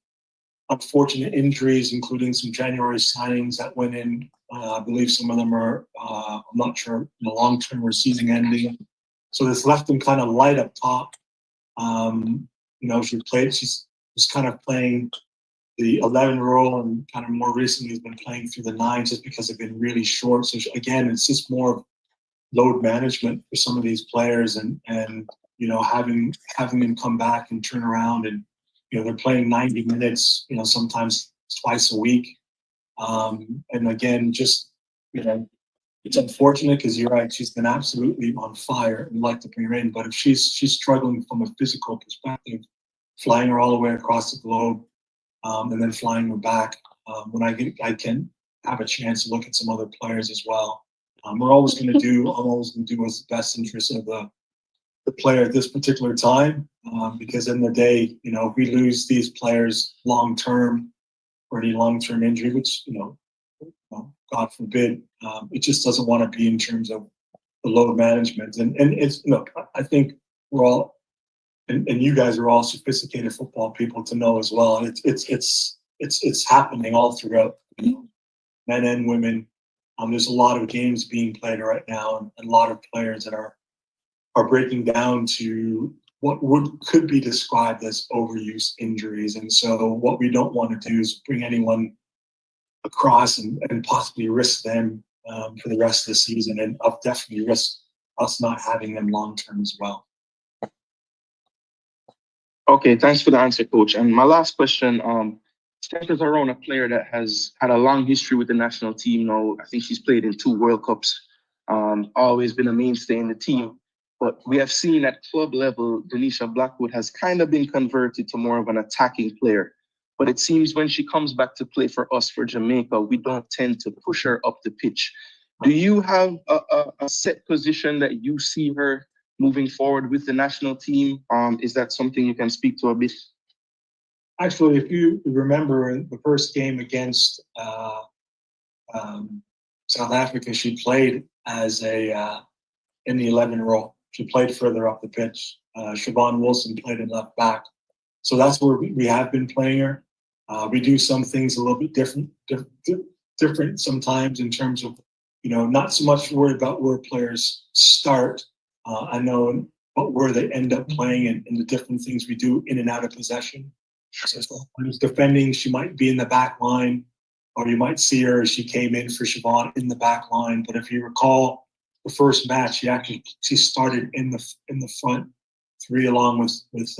unfortunate injuries, including some January signings that went in. I believe some of them are, I'm not sure, long-term or season ending. So this left them kind of light up top. She was kind of playing the 11 role, and kind of more recently has been playing through the 9 just because they've been really short. So again, it's just more of load management for some of these players, and you know, having them come back and turn around, and you know, they're playing 90 minutes, you know, sometimes twice a week. And again, just, you know, it's unfortunate because you're right, she's been absolutely on fire and like to bring her in, but if she's struggling from a physical perspective, flying her all the way across the globe, and then flying her back, when I can have a chance to look at some other players as well. I'm always going to do what's the best interest of the player at this particular time, because in the day, you know, if we lose these players long term or any long term injury, which, you know, God forbid, it just doesn't want to be in terms of the load management. And it's, look, I think we're all, and you guys are all sophisticated football people to know as well. And it's happening all throughout, you know, men and women. There's a lot of games being played right now, and a lot of players that are breaking down to what could be described as overuse injuries. And so what we don't want to do is bring anyone across and possibly risk them for the rest of the season, and definitely risk us not having them long term as well. Okay, thanks for the answer, Coach. And my last question, centers around a player that has had a long history with the national team now. I think she's played in 2 World Cups, always been a mainstay in the team. But we have seen at club level, Denisha Blackwood has kind of been converted to more of an attacking player. But it seems when she comes back to play for us, for Jamaica, we don't tend to push her up the pitch. Do you have a set position that you see her moving forward with the national team? Is that something you can speak to a bit? Actually, if you remember the first game against South Africa, she played as in the 11 role. She played further up the pitch. Siobhan Wilson played in left back. So that's where we have been playing her. We do some things a little bit different sometimes in terms of, you know, not so much worried about where players start, I know, but where they end up playing, and the different things we do in and out of possession. So when it's defending, she might be in the back line, or you might see her as she came in for Siobhan in the back line. But if you recall the first match, she started in the front 3 along with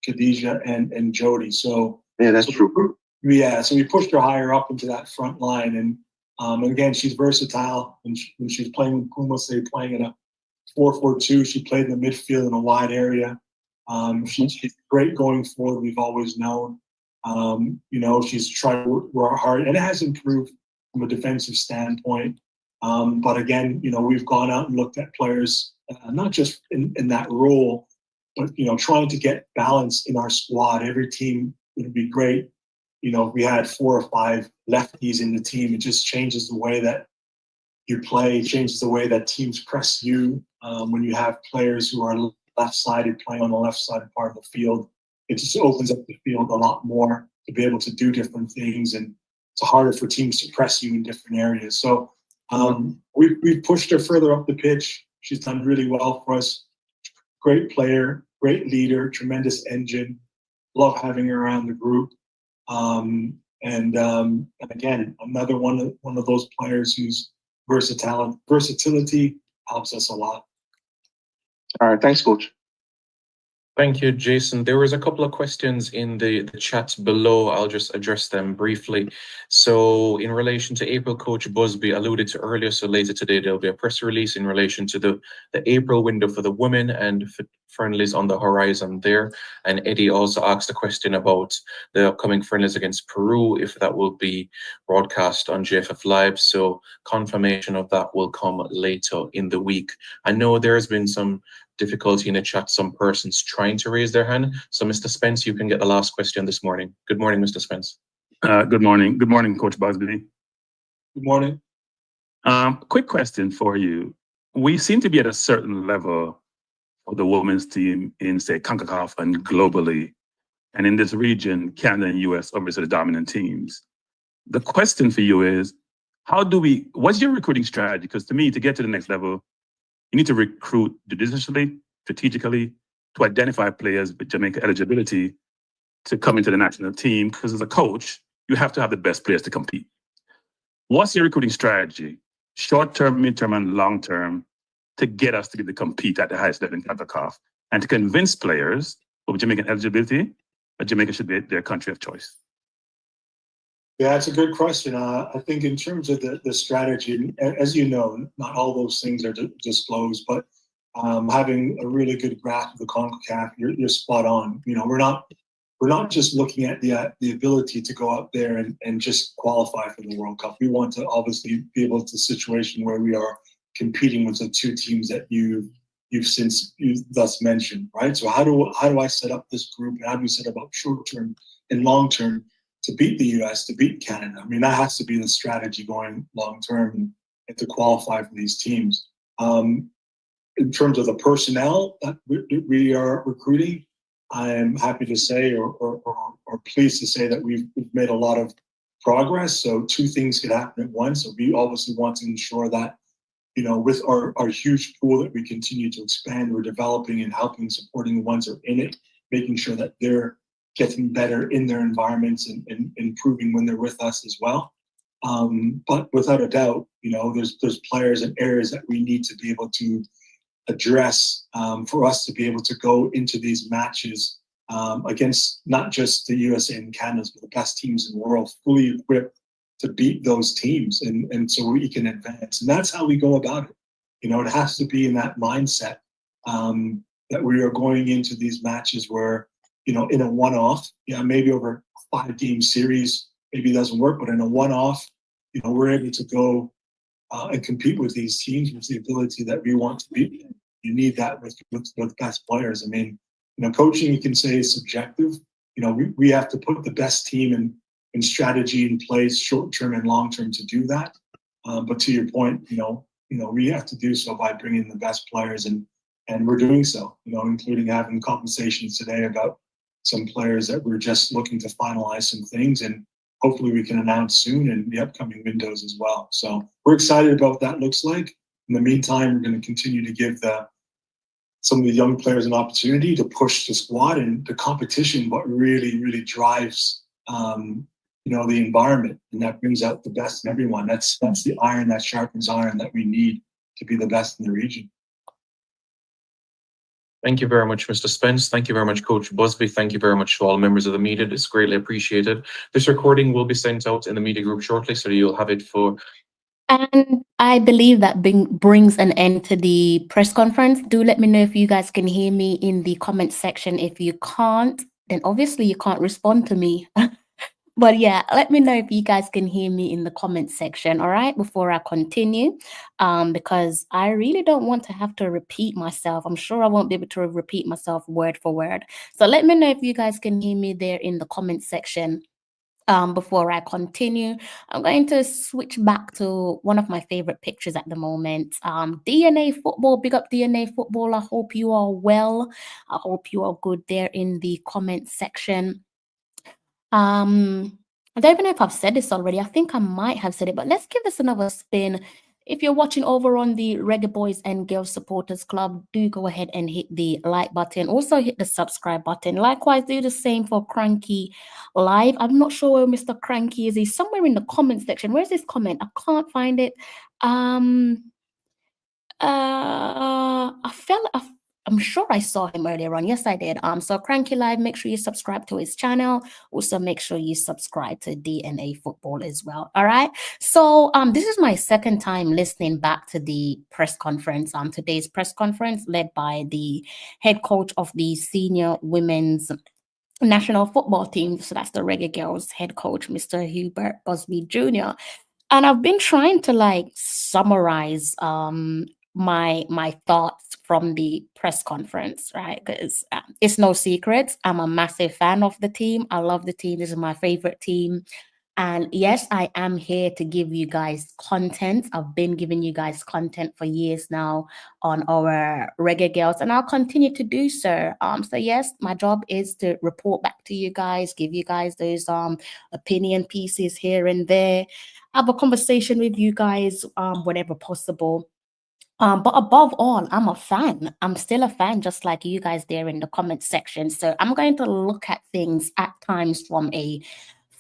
Khadija and Jody. So yeah, that's true. Yeah, so we pushed her higher up into that front line, and again, she's versatile. When she's playing with Puma, say playing in a 4-4-2, she played in the midfield in a wide area. She's great going forward. We've always known. You know, she's tried to work hard, and it has improved from a defensive standpoint. But again, you know, we've gone out and looked at players, not just in that role, but, you know, trying to get balance in our squad. Every team would be great. You know, if we had 4 or 5 lefties in the team, it just changes the way that you play, changes the way that teams press you. When you have players who are left-sided playing on the left-sided part of the field, it just opens up the field a lot more to be able to do different things, and it's harder for teams to press you in different areas. So we've pushed her further up the pitch. She's done really well for us. Great player, great leader, tremendous engine. Love having her around the group. And again, another one of those players whose versatility helps us a lot. All right, thanks, Coach. Thank you, Jason. There was a couple of questions in the chat below. I'll just address them briefly. So in relation to April, Coach Busby alluded to earlier, so later today there'll be a press release in relation to the April window for the women and friendlies on the horizon there. And Eddie also asked a question about the upcoming friendlies against Peru, if that will be broadcast on JFF Live. So confirmation of that will come later in the week. I know there's been some difficulty in the chat, some persons trying to raise their hand. So Mr. Spence, you can get the last question this morning. Good morning, Mr. Spence. Good morning. Good morning, Coach Busby. Good morning. Quick question for you. We seem to be at a certain level for the women's team in, say, CONCACAF and globally. And in this region, Canada and US, obviously the dominant teams. The question for you is, what's your recruiting strategy? Because to me, to get to the next level, you need to recruit judiciously, strategically, to identify players with Jamaica eligibility to come into the national team, because as a coach, you have to have the best players to compete. What's your recruiting strategy, short-term, mid-term, and long-term, to get us to compete at the highest level in CONCACAF and to convince players of Jamaican eligibility that Jamaica should be their country of choice? Yeah, that's a good question. I think in terms of the strategy, as you know, not all those things are disclosed, but having a really good grasp of the CONCACAF, you're spot on. You know, we're not just looking at the ability to go out there and just qualify for the World Cup. We want to obviously be able to a situation where we are competing with the two teams that you've thus mentioned, right? So how do I set up this group, and how do we set up short term and long term to beat the US, to beat Canada? I mean, that has to be the strategy going long term and to qualify for these teams. In terms of the personnel that we are recruiting, I'm happy to say, or pleased to say, that we've made a lot of progress. So two things could happen at once. So we obviously want to ensure that, you know, with our huge pool that we continue to expand, we're developing and helping, supporting the ones that are in it, making sure that they're getting better in their environments and improving when they're with us as well. But without a doubt, you know, there's players and areas that we need to be able to address for us to be able to go into these matches against not just the USA and Canada, but the best teams in the world, fully equipped to beat those teams, and so we can advance. And that's how we go about it. You know, it has to be in that mindset that we are going into these matches where, you know, in a one-off, yeah, maybe over a 5-game series, maybe it doesn't work, but in a one-off, you know, we're able to go and compete with these teams with the ability that we want to beat them. You need that with best players. I mean, you know, coaching, you can say, is subjective. You know, we have to put the best team and strategy in place, short-term and long-term, to do that. But to your point, you know, we have to do so by bringing the best players, and we're doing so. You know, including having conversations today about some players that we're just looking to finalize some things, and hopefully we can announce soon in the upcoming windows as well. So we're excited about what that looks like. In the meantime, we're going to continue to give some of the young players an opportunity to push the squad, and the competition what really, really drives you know, the environment, and that brings out the best in everyone. That's the iron that sharpens iron that we need to be the best in the region. Thank you very much, Mr. Spence. Thank you very much, Coach Busby. Thank you very much to all members of the media. It's greatly appreciated. This recording will be sent out in the media group shortly, so you'll have it for... And I believe that brings an end to the press conference. Do let me know if you guys can hear me in the comment section. If you can't, then obviously you can't respond to me. But yeah, let me know if you guys can hear me in the comment section, all right, before I continue, because I really don't want to have to repeat myself. I'm sure I won't be able to repeat myself word for word. So let me know if you guys can hear me there in the comment section. Before I continue, I'm going to switch back to one of my favorite pictures at the moment. DNA Football, big up DNA Football. I hope you are well. I hope you are good there in the comment section. I don't even know if I've said this already. I think I might have said it, but let's give this another spin. If you're watching over on the Reggae Boys and Girls Supporters Club, do go ahead and hit the like button. Also hit the subscribe button. Likewise, do the same for Cranky Live. I'm not sure where Mr. Cranky is. He's somewhere in the comment section. Where's his comment? I can't find it. I'm sure I saw him earlier on. Yes, I did. So Cranky Live, make sure you subscribe to his channel. Also, make sure you subscribe to DNA Football as well. All right. So this is my second time listening back to the press conference. Today's press conference led by the head coach of the senior women's national football team. So that's the Reggae Girlz head coach, Mr. Hubert Busby Jr. And I've been trying to like summarize my thoughts from the press conference, right? Because it's no secret, I'm a massive fan of the team. I love the team. This is my favorite team. And yes, I am here to give you guys content. I've been giving you guys content for years now on our Reggae Girlz, and I'll continue to do so. So yes, my job is to report back to you guys, give you guys those opinion pieces here and there, have a conversation with you guys whenever possible. But above all, I'm a fan. I'm still a fan, just like you guys there in the comment section. So I'm going to look at things at times from a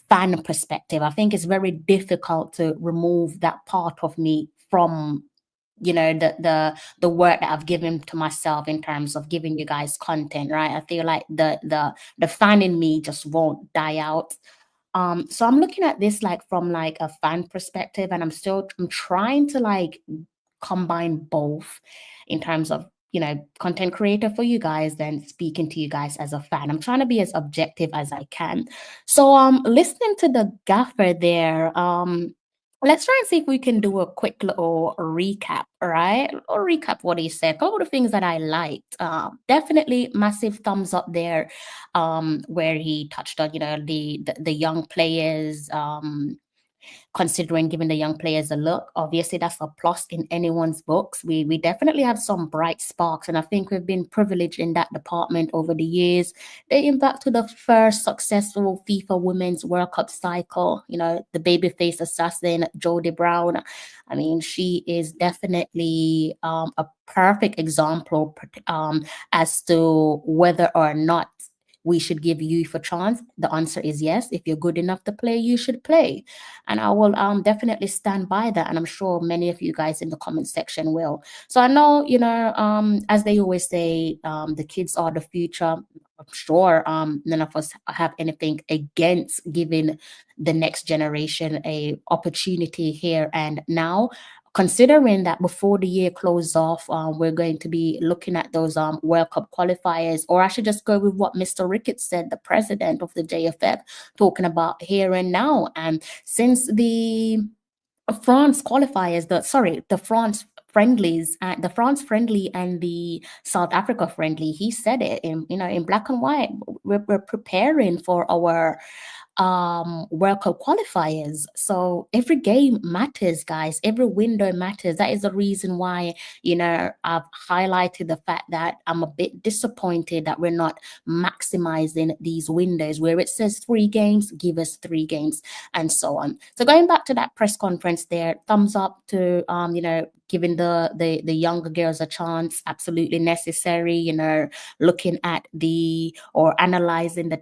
fan perspective. I think it's very difficult to remove that part of me from, you know, the work that I've given to myself in terms of giving you guys content, right? I feel like the fan in me just won't die out. So I'm looking at this like from like a fan perspective, and I'm trying to like combine both in terms of, you know, content creator for you guys, then speaking to you guys as a fan. I'm trying to be as objective as I can. So listening to the gaffer there, let's try and see if we can do a quick little recap, all right? Or recap what he said. A couple of things that I liked. Definitely massive thumbs up there, where he touched on, you know, the young players, considering giving the young players a look. Obviously, that's a plus in anyone's books. We definitely have some bright sparks, and I think we've been privileged in that department over the years, dating back to the first successful FIFA Women's World Cup cycle. You know, the babyface assassin, Jodie Brown. I mean, she is definitely a perfect example as to whether or not we should give youth a chance. The answer is yes. If you're good enough to play, you should play. And I will definitely stand by that. And I'm sure many of you guys in the comment section will. So I know, you know, as they always say, the kids are the future. I'm sure none of us have anything against giving the next generation a opportunity here and now. Considering that before the year closes off, we're going to be looking at those World Cup qualifiers, or I should just go with what Mr. Ricketts said, the president of the JFF, talking about here and now. And since the France qualifiers, the France friendlies, the France friendly and the South Africa friendly, he said it in, you know, in black and white. We're preparing for our World Cup qualifiers. So every game matters, guys. Every window matters. That is the reason why, you know, I've highlighted the fact that I'm a bit disappointed that we're not maximizing these windows. Where it says 3 games, give us 3 games, and so on. So going back to that press conference there, thumbs up to you know, giving the younger girls a chance, absolutely necessary. You know, looking at or analyzing the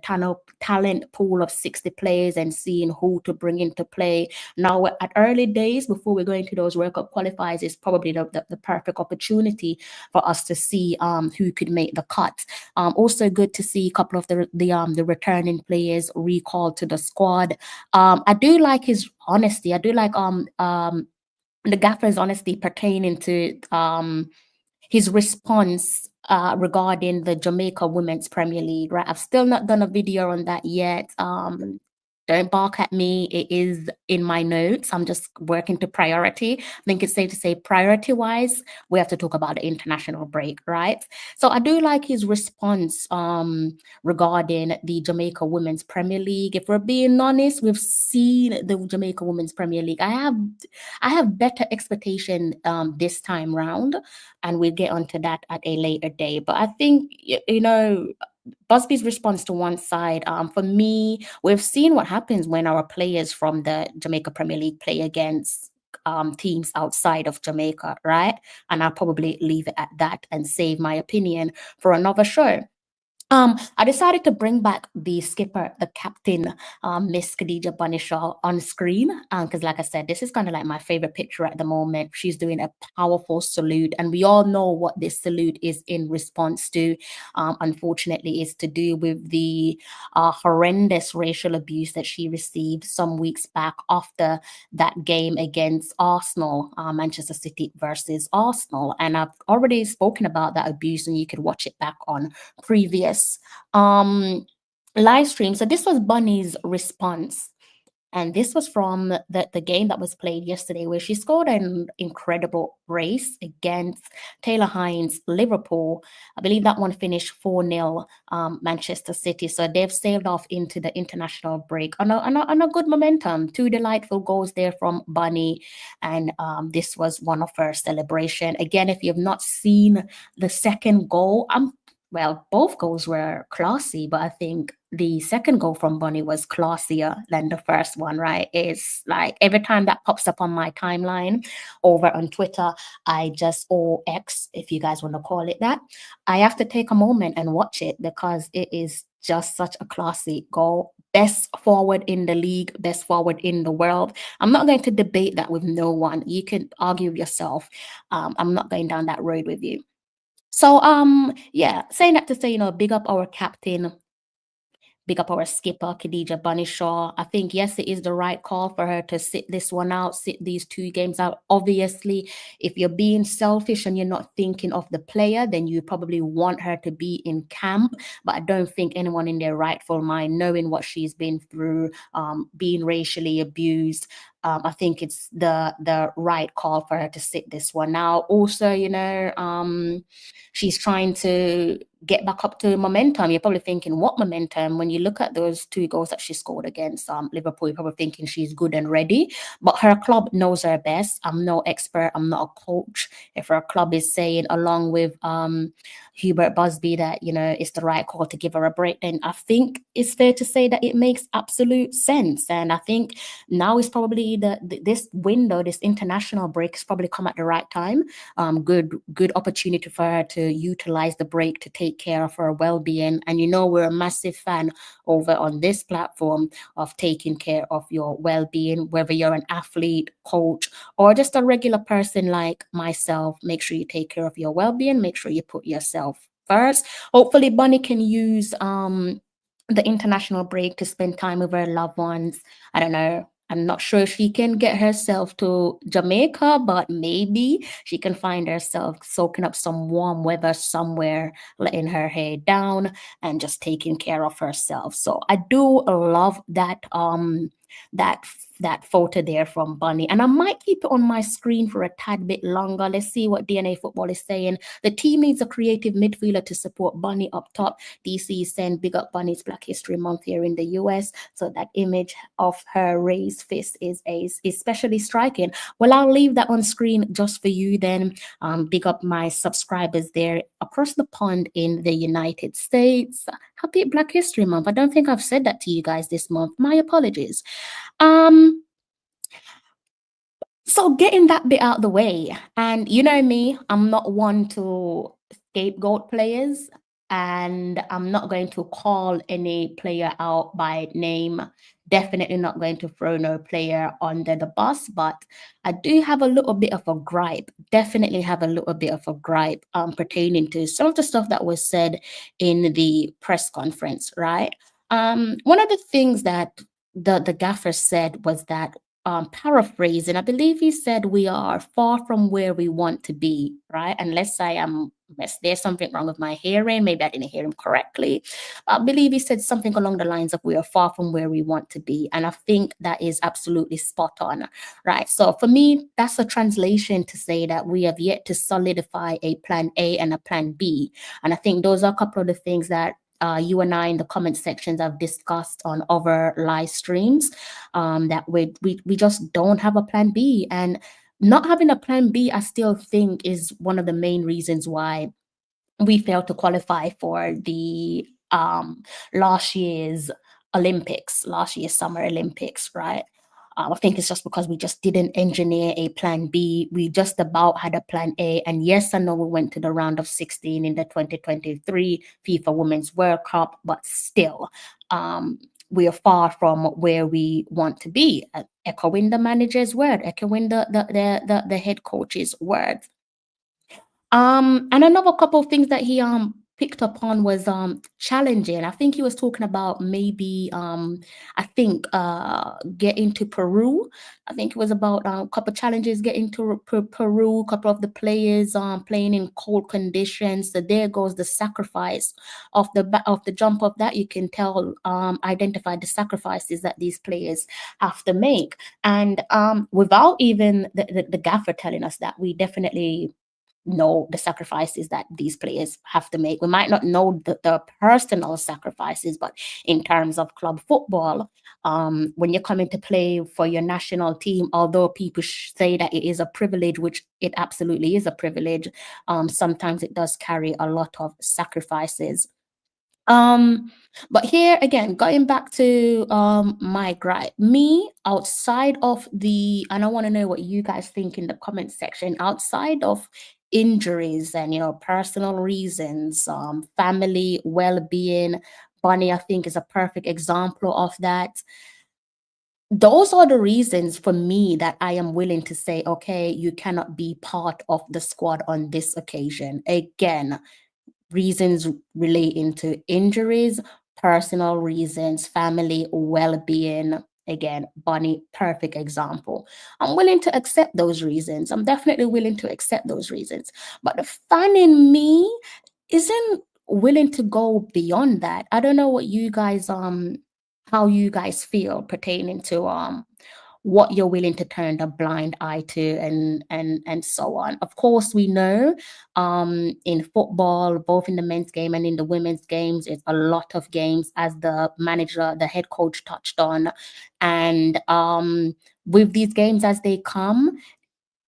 talent pool of 60 players and seeing who to bring into play. Now, at early days, before we go into those World Cup qualifiers, is probably the perfect opportunity for us to see who could make the cut. Also good to see a couple of the returning players recalled to the squad. I do like his honesty. I do like the gaffer's honesty pertaining to his response regarding the Jamaica Women's Premier League, right? I've still not done a video on that yet. Don't bark at me. It is in my notes. I'm just working to priority. I think it's safe to say priority-wise, we have to talk about the international break, right? So I do like his response regarding the Jamaica Women's Premier League. If we're being honest, we've seen the Jamaica Women's Premier League. I have better expectation this time round, and we'll get onto that at a later day. But I think, you know, Busby's response to one side, for me, we've seen what happens when our players from the Jamaica Premier League play against teams outside of Jamaica, right? And I'll probably leave it at that and save my opinion for another show. I decided to bring back the skipper, the captain, Miss Khadija Banishaw, on screen, because like I said, this is kind of like my favorite picture at the moment. She's doing a powerful salute, and we all know what this salute is in response to. Unfortunately, is to do with the horrendous racial abuse that she received some weeks back after that game against Arsenal, Manchester City versus Arsenal. And I've already spoken about that abuse, and you could watch it back on previous live stream. So this was Bunny's response, and this was from the game that was played yesterday, where she scored an incredible brace against Taylor Hines Liverpool. I believe that one finished 4-0 Manchester City. So they've sailed off into the international break on a good momentum. 2 delightful goals there from Bunny, and this was one of her celebration. Again, if you've not seen the second goal, well, both goals were classy, but I think the second goal from Bunny was classier than the first one, right? It's like every time that pops up on my timeline over on Twitter, I just, or X, if you guys want to call it that, I have to take a moment and watch it because it is just such a classy goal. Best forward in the league, best forward in the world. I'm not going to debate that with no one. You can argue yourself. I'm not going down that road with you. So yeah, saying that to say, big up our captain, big up our skipper, Khadija Bunny-Shaw. I think, yes, it is the right call for her to sit this one out, sit these 2 games out. Obviously, if you're being selfish and you're not thinking of the player, then you probably want her to be in camp. But I don't think anyone in their rightful mind, knowing what she's been through, being racially abused, I think it's the right call for her to sit this one out. Also, she's trying to get back up to momentum. You're probably thinking, what momentum? When you look at those 2 goals that she scored against Liverpool, you're probably thinking she's good and ready. But her club knows her best. I'm no expert. I'm not a coach. If her club is saying, along with Hubert Busby, that, it's the right call to give her a break, then I think it's fair to say that it makes absolute sense. And I think now is probably this window, this international break has probably come at the right time. Good opportunity for her to utilize the break to take care of her well-being. And we're a massive fan over on this platform of taking care of your well-being, whether you're an athlete, coach, or just a regular person like myself. Make sure you take care of your well-being. Make sure you put yourself first. Hopefully Bunny can use the international break to spend time with her loved ones. I don't know. I'm not sure if she can get herself to Jamaica, but maybe she can find herself soaking up some warm weather somewhere, letting her hair down and just taking care of herself. So I do love that that photo there from Bunny. And I might keep it on my screen for a tad bit longer. Let's see what DNA Football is saying. The team needs a creative midfielder to support Bunny up top. DC is saying big up Bunny's Black History Month here in the US. So that image of her raised fist is especially striking. Well, I'll leave that on screen just for you then. Big up my subscribers there across the pond in the United States. Happy Black History Month. I don't think I've said that to you guys this month. My apologies. So getting that bit out of the way, and you know me, I'm not one to scapegoat players, and I'm not going to call any player out by name. Definitely not going to throw no player under the bus, but I do have a little bit of a gripe. Definitely have a little bit of a gripe pertaining to some of the stuff that was said in the press conference, right? One of the things that the gaffer said was that, paraphrasing, I believe he said we are far from where we want to be, right? Unless there's something wrong with my hearing, maybe I didn't hear him correctly. I believe he said something along the lines of we are far from where we want to be. And I think that is absolutely spot on, right? So for me, that's a translation to say that we have yet to solidify a plan A and a plan B. And I think those are a couple of the things that you and I in the comment sections have discussed on other live streams, that we just don't have a plan B. And not having a plan B, I still think, is one of the main reasons why we failed to qualify for the last year's Summer Olympics, right? I think it's just because we just didn't engineer a plan B. We just about had a plan A. And yes, I know we went to the round of 16 in the 2023 FIFA Women's World Cup, but still, we are far from where we want to be. Echoing the manager's word, echoing the head coach's word. And another couple of things that he picked up on was challenging. I think he was talking about maybe getting to Peru. I think it was about a couple of challenges getting to Peru, a couple of the players playing in cold conditions. So there goes the sacrifice of the jump of that. You can tell, identify the sacrifices that these players have to make. And without even the gaffer telling us that, we definitely know the sacrifices that these players have to make. We might not know the personal sacrifices, but in terms of club football, when you're coming to play for your national team, although people say that it is a privilege, which it absolutely is a privilege, sometimes it does carry a lot of sacrifices. But here again, going back to my gripe, me outside of the, and I want to know what you guys think in the comment section, outside of injuries and personal reasons, family well-being, Bonnie I think is a perfect example of that. Those are the reasons for me that I am willing to say, okay, you cannot be part of the squad on this occasion. Again, reasons relating to injuries, personal reasons, family well-being. Again, Bonnie, perfect example. I'm willing to accept those reasons. I'm definitely willing to accept those reasons. But the fan in me isn't willing to go beyond that. I don't know what you guys how you guys feel pertaining to what you're willing to turn a blind eye to and so on. Of course, we know in football, both in the men's game and in the women's games, it's a lot of games, as the manager, the head coach touched on. And with these games as they come,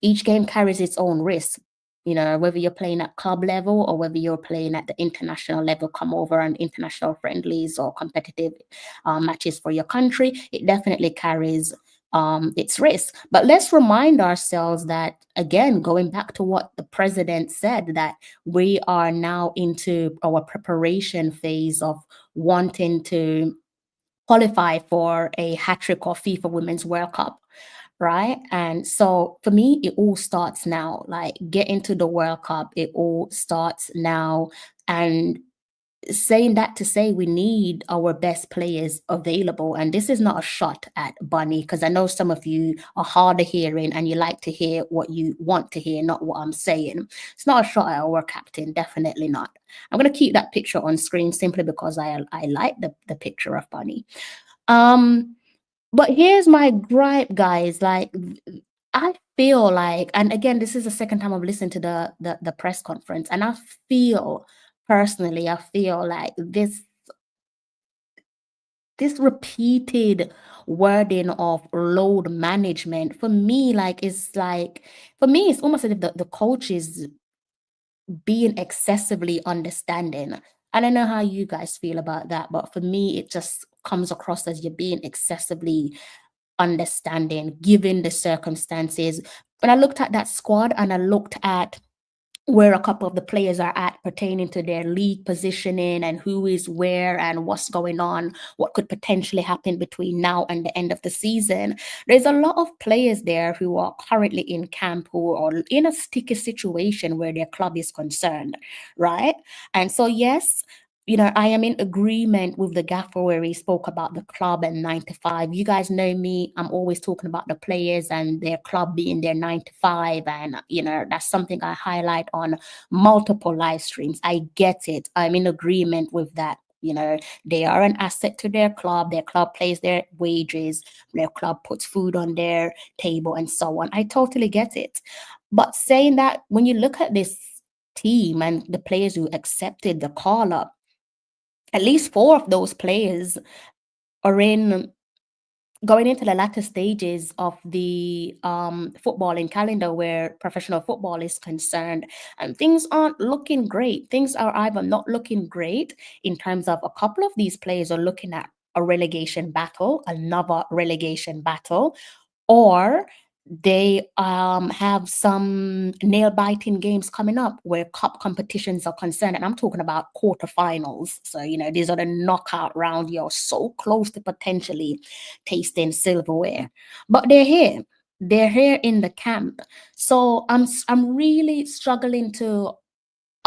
each game carries its own risk. Whether you're playing at club level or whether you're playing at the international level, come over on international friendlies or competitive matches for your country, it definitely carries its risk. But let's remind ourselves that, again, going back to what the president said, that we are now into our preparation phase of wanting to qualify for a hat-trick or FIFA Women's World Cup. Right. And so for me, it all starts now. Like, get into the World Cup, it all starts now. And saying that to say we need our best players available. And this is not a shot at Bunny, because I know some of you are hard of hearing and you like to hear what you want to hear, not what I'm saying. It's not a shot at our captain, definitely not. I'm going to keep that picture on screen simply because I like the picture of Bunny. But here's my gripe, guys. Like, I feel like, and again, this is the second time I've listened to the press conference, and I feel personally, like this repeated wording of load management for me, it's almost as if the coach is being excessively understanding. I don't know how you guys feel about that, but for me, it just comes across as you're being excessively understanding, given the circumstances. When I looked at that squad and I looked at where a couple of the players are at pertaining to their league positioning and who is where and what's going on, what could potentially happen between now and the end of the season, there's a lot of players there who are currently in camp, who are in a sticky situation where their club is concerned, right? And so, yes, I am in agreement with the gaffer where he spoke about the club and 9 to 5. You guys know me, I'm always talking about the players and their club being their 9 to 5. And, that's something I highlight on multiple live streams. I get it. I'm in agreement with that. They are an asset to their club pays their wages, their club puts food on their table and so on. I totally get it. But saying that, when you look at this team and the players who accepted the call up, at least 4 of those players are going into the latter stages of the footballing calendar where professional football is concerned, and things aren't looking great. Things are either not looking great in terms of a couple of these players are looking at a relegation battle, another relegation battle, or they have some nail-biting games coming up where cup competitions are concerned, and I'm talking about quarterfinals. So these are the knockout round. You're so close to potentially tasting silverware, but they're here in the camp. So I'm really struggling to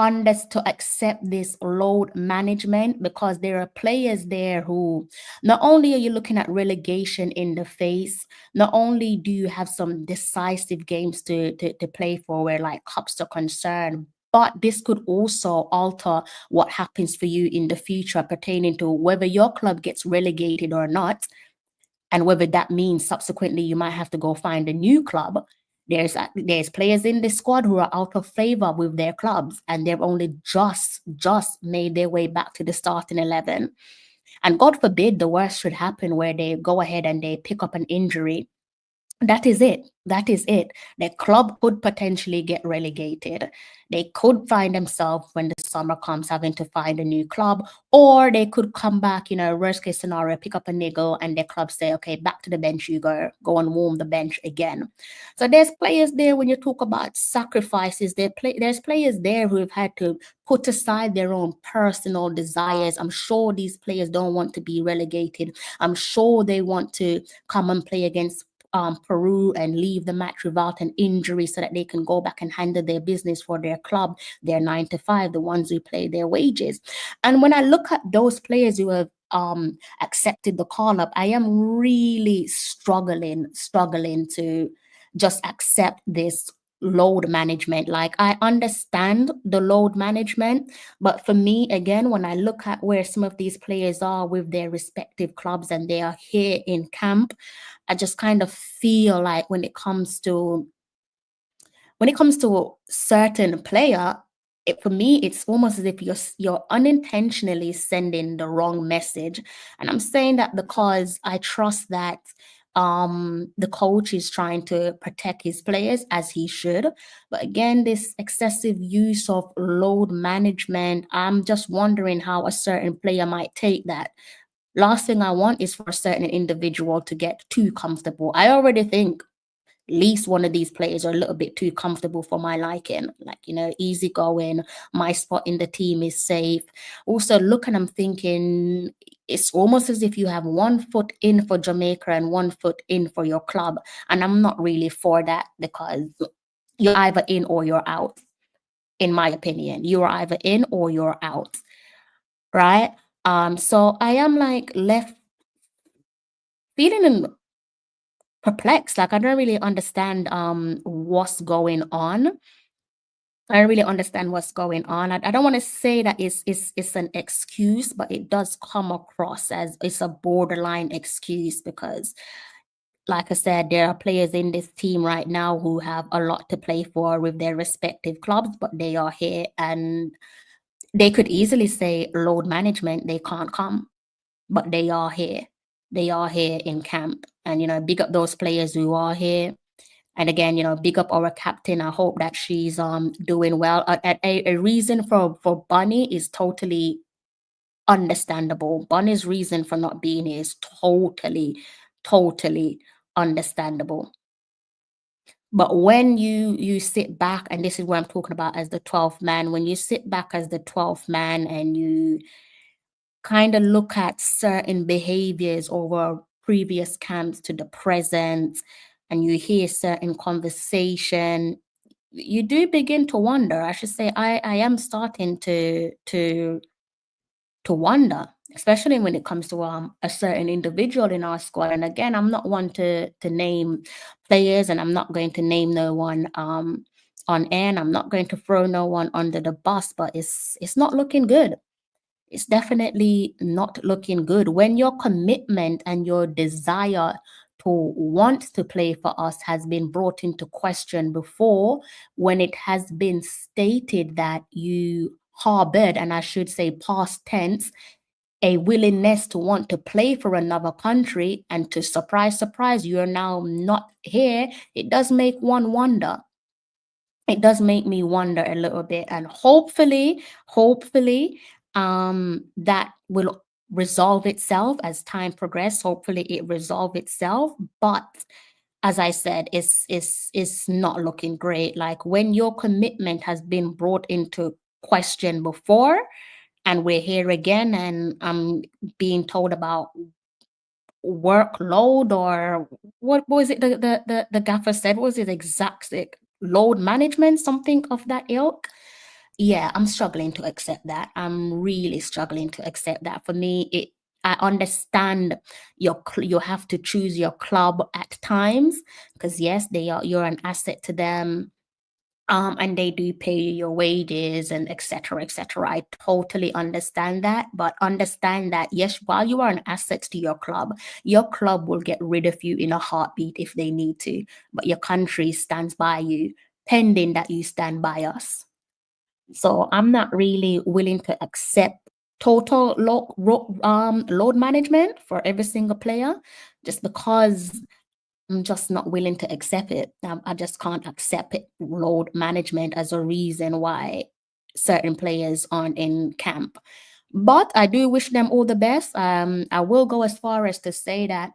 accept this load management, because there are players there who, not only are you looking at relegation in the face, not only do you have some decisive games to play for where like cups are concerned, but this could also alter what happens for you in the future pertaining to whether your club gets relegated or not, and whether that means subsequently you might have to go find a new club. There's players in the squad who are out of favor with their clubs, and they've only just made their way back to the starting 11. And God forbid the worst should happen where they go ahead and they pick up an injury. That is it. That is it. The club could potentially get relegated. They could find themselves when the summer comes having to find a new club, or they could come back, worst case scenario, pick up a niggle and their club say, okay, back to the bench you go and warm the bench again. So there's players there when you talk about sacrifices. There's players there who have had to put aside their own personal desires. I'm sure these players don't want to be relegated. I'm sure they want to come and play against Peru and leave the match without an injury so that they can go back and handle their business for their club, their 9 to 5, the ones who play their wages. And when I look at those players who have accepted the call up, I am really struggling to just accept this load management. Like, I understand the load management, but for me, again, when I look at where some of these players are with their respective clubs and they are here in camp, I just kind of feel like when it comes to certain player, for me, it's almost as if you're unintentionally sending the wrong message. And I'm saying that because I trust that the coach is trying to protect his players as he should. But again, this excessive use of load management, I'm just wondering how a certain player might take that. Last thing I want is for a certain individual to get too comfortable. I already think at least one of these players are a little bit too comfortable for my liking. Like, easy going, my spot in the team is safe. Also, looking, I'm thinking it's almost as if you have 1 foot in for Jamaica and 1 foot in for your club. And I'm not really for that, because you're either in or you're out. In my opinion, you are either in or you're out, right? So I am like left feeling perplexed. Like, I don't really understand what's going on. I don't really understand what's going on. I don't want to say that it's an excuse, but it does come across as it's a borderline excuse, because like I said, there are players in this team right now who have a lot to play for with their respective clubs, but they are here, and they could easily say load management, they can't come, but they are here. They are here in camp, and big up those players who are here. And again, big up our captain. I hope that she's doing well. A reason for Bunny is totally understandable. Bunny's reason for not being here is totally understandable. But when you sit back, and this is what I'm talking about as the 12th man, when you sit back as the 12th man and you kind of look at certain behaviors over previous camps to the present, and you hear certain conversation, you do begin to wonder. I should say I am starting to wonder, especially when it comes to a certain individual in our squad. And again, I'm not one to name players, and I'm not going to name no one on air, and I'm not going to throw no one under the bus, but it's not looking good. It's definitely not looking good. When your commitment and your desire to want to play for us has been brought into question before, when it has been stated that you harbored, and I should say past tense, a willingness to want to play for another country, and to surprise, you are now not here, it does make one wonder. It does make me wonder a little bit, and hopefully, that will resolve itself as time progresses. Hopefully, it resolve itself. But as I said, it's not looking great. Like, when your commitment has been brought into question before, and we're here again, and I'm being told about workload, or what was it the gaffer said? What was it exact load management, something of that ilk? Yeah, I'm struggling to accept that. I'm really struggling to accept that. For me, I understand you have to choose your club at times, because yes, you're an asset to them. and they do pay you your wages and etc. etc. I totally understand that, but understand that yes, while you are an asset to your club will get rid of you in a heartbeat if they need to, but your country stands by you, pending that you stand by us. So I'm not really willing to accept total load management for every single player, just because I'm just not willing to accept it. I just can't accept it, load management as a reason why certain players aren't in camp. But I do wish them all the best. I will go as far as to say that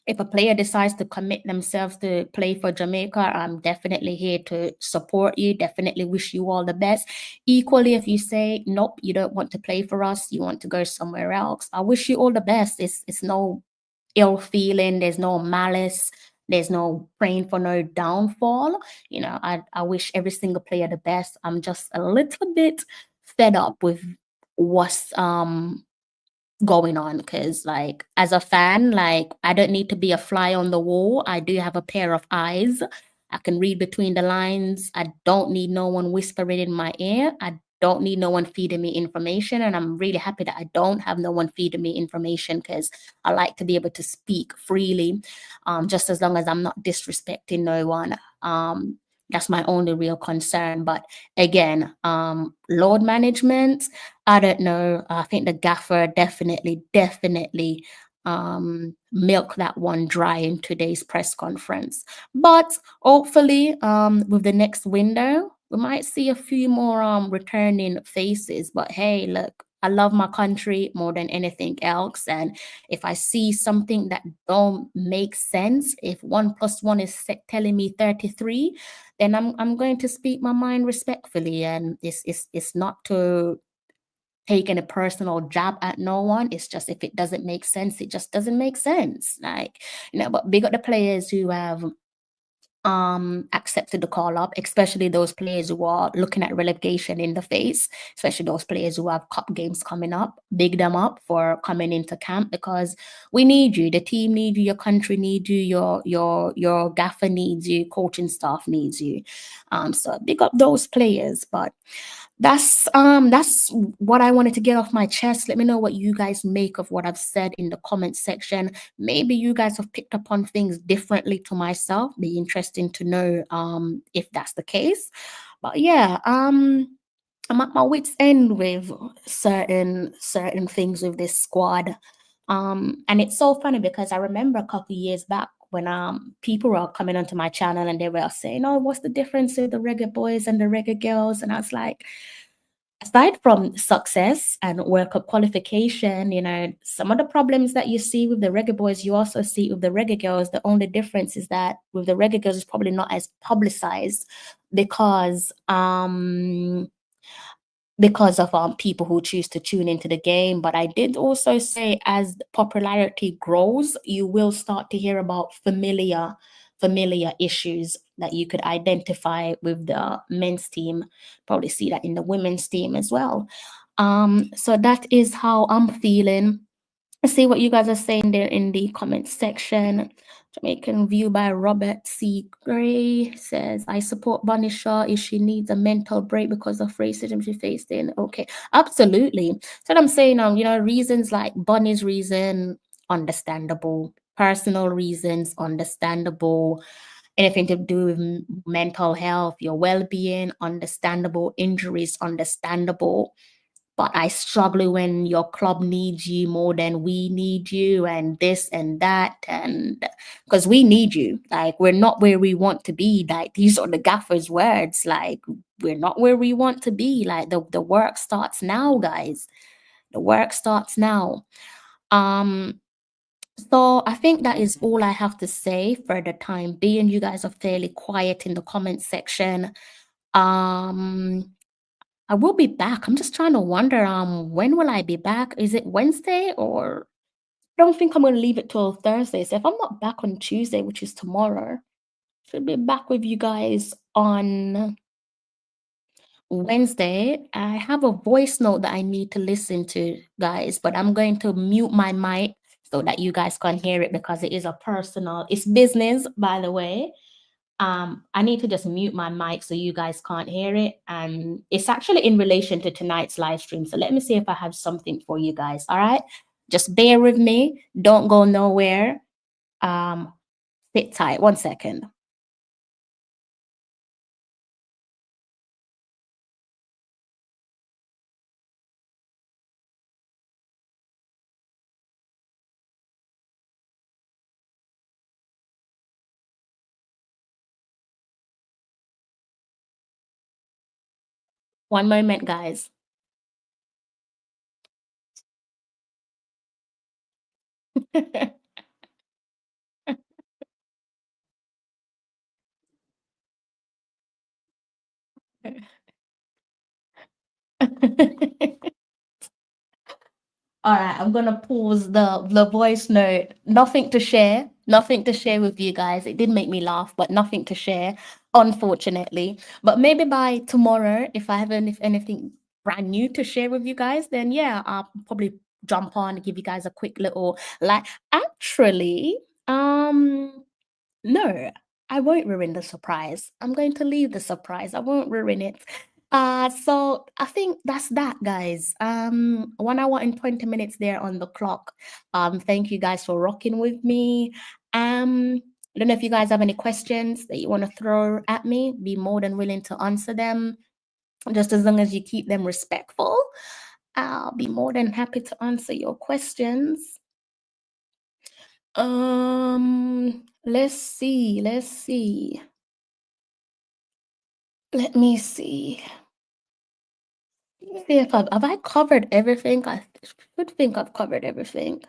if a player decides to commit themselves to play for Jamaica, I'm definitely here to support you, definitely wish you all the best. Equally, if you say, nope, you don't want to play for us, you want to go somewhere else, I wish you all the best. It's no ill feeling, there's no malice, there's no praying for no downfall. I wish every single player the best. I'm just a little bit fed up with what's going on, because like as a fan, like I don't need to be a fly on the wall. I do have a pair of eyes. I can read between the lines. I don't need no one whispering in my ear. I don't need no one feeding me information, and I'm really happy that I don't have no one feeding me information, because I like to be able to speak freely, just as long as I'm not disrespecting no one. That's my only real concern. But again, load management, I don't know. I think the gaffer definitely milk that one dry in today's press conference. But hopefully, with the next window, we might see a few more returning faces. But hey, look, I love my country more than anything else. And if I see something that don't make sense, if 1 + 1 is telling me 33, then I'm going to speak my mind respectfully. And it's not to taking a personal jab at no one. It's just, if it doesn't make sense, it just doesn't make sense. Like, but big up the players who have accepted the call up, especially those players who are looking at relegation in the face, especially those players who have cup games coming up. Big them up for coming into camp, because we need you, the team needs you, your country needs you, your gaffer needs you, coaching staff needs you. So big up those players. But that's what I wanted to get off my chest. Let me know what you guys make of what I've said in the comment section. Maybe you guys have picked up on things differently to myself. Be interesting to know if that's the case. But yeah, I'm at my wit's end with certain things with this squad. And it's so funny because I remember a couple years back when people were coming onto my channel and they were saying, "Oh, what's the difference with the Reggae Boys and the Reggae Girls?" And I was like, aside from success and World Cup qualification, some of the problems that you see with the Reggae Boys, you also see with the Reggae Girls. The only difference is that with the Reggae Girls, it's probably not as publicized because of people who choose to tune into the game. But I did also say, as popularity grows, you will start to hear about familiar issues that you could identify with the men's team. Probably see that in the women's team as well. So that is how I'm feeling. Let's see what you guys are saying there in the comment section. Jamaican View by Robert C. Gray says, "I support Bunny Shaw if she needs a mental break because of racism she faced in." Okay, absolutely. So I'm saying, reasons like Bunny's reason, understandable. Personal reasons, understandable. Anything to do with mental health, your well-being, understandable. Injuries, understandable. But I struggle when your club needs you more than we need you, and this and that, and because we need you. Like, we're not where we want to be. Like, these are the gaffer's words. Like, we're not where we want to be. Like, the work starts now, guys. The work starts now. So I think that is all I have to say for the time being. You guys are fairly quiet in the comment section. I will be back. I'm just trying to wonder, when will I be back? Is it Wednesday, or I don't think I'm going to leave it till Thursday. So if I'm not back on Tuesday, which is tomorrow, should be back with you guys on Wednesday. I have a voice note that I need to listen to, guys, but I'm going to mute my mic so that you guys can hear it, because it is it's business, by the way. I need to just mute my mic so you guys can't hear it. And it's actually in relation to tonight's live stream. So let me see if I have something for you guys. All right. Just bear with me. Don't go nowhere. Sit tight. 1 second. One moment, guys. All right, I'm gonna pause the voice note. Nothing to share. Nothing to share with you guys. It did make me laugh, but nothing to share, unfortunately. But maybe by tomorrow, if I have anything brand new to share with you guys, then yeah, I'll probably jump on and give you guys a quick little like. Actually, no, I won't ruin the surprise. I'm going to leave the surprise. I won't ruin it. So I think that's that, guys. 1 hour and 20 minutes there on the clock. Thank you guys for rocking with me. I don't know if you guys have any questions that you want to throw at me. Be more than willing to answer them. Just as long as you keep them respectful, I'll be more than happy to answer your questions. Let's see. Let me see. See if have I covered everything? I should think I've covered everything.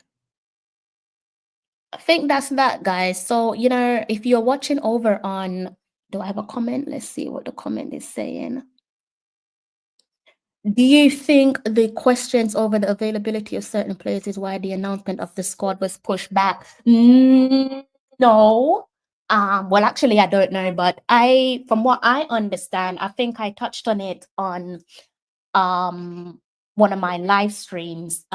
I think that's that, guys. So, you know, if you're watching over on, do I have a comment? Let's see what the comment is saying. Do you think the questions over the availability of certain players is why the announcement of the squad was pushed back? No. Well, actually, I don't know, but from what I understand, I think I touched on it on one of my live streams.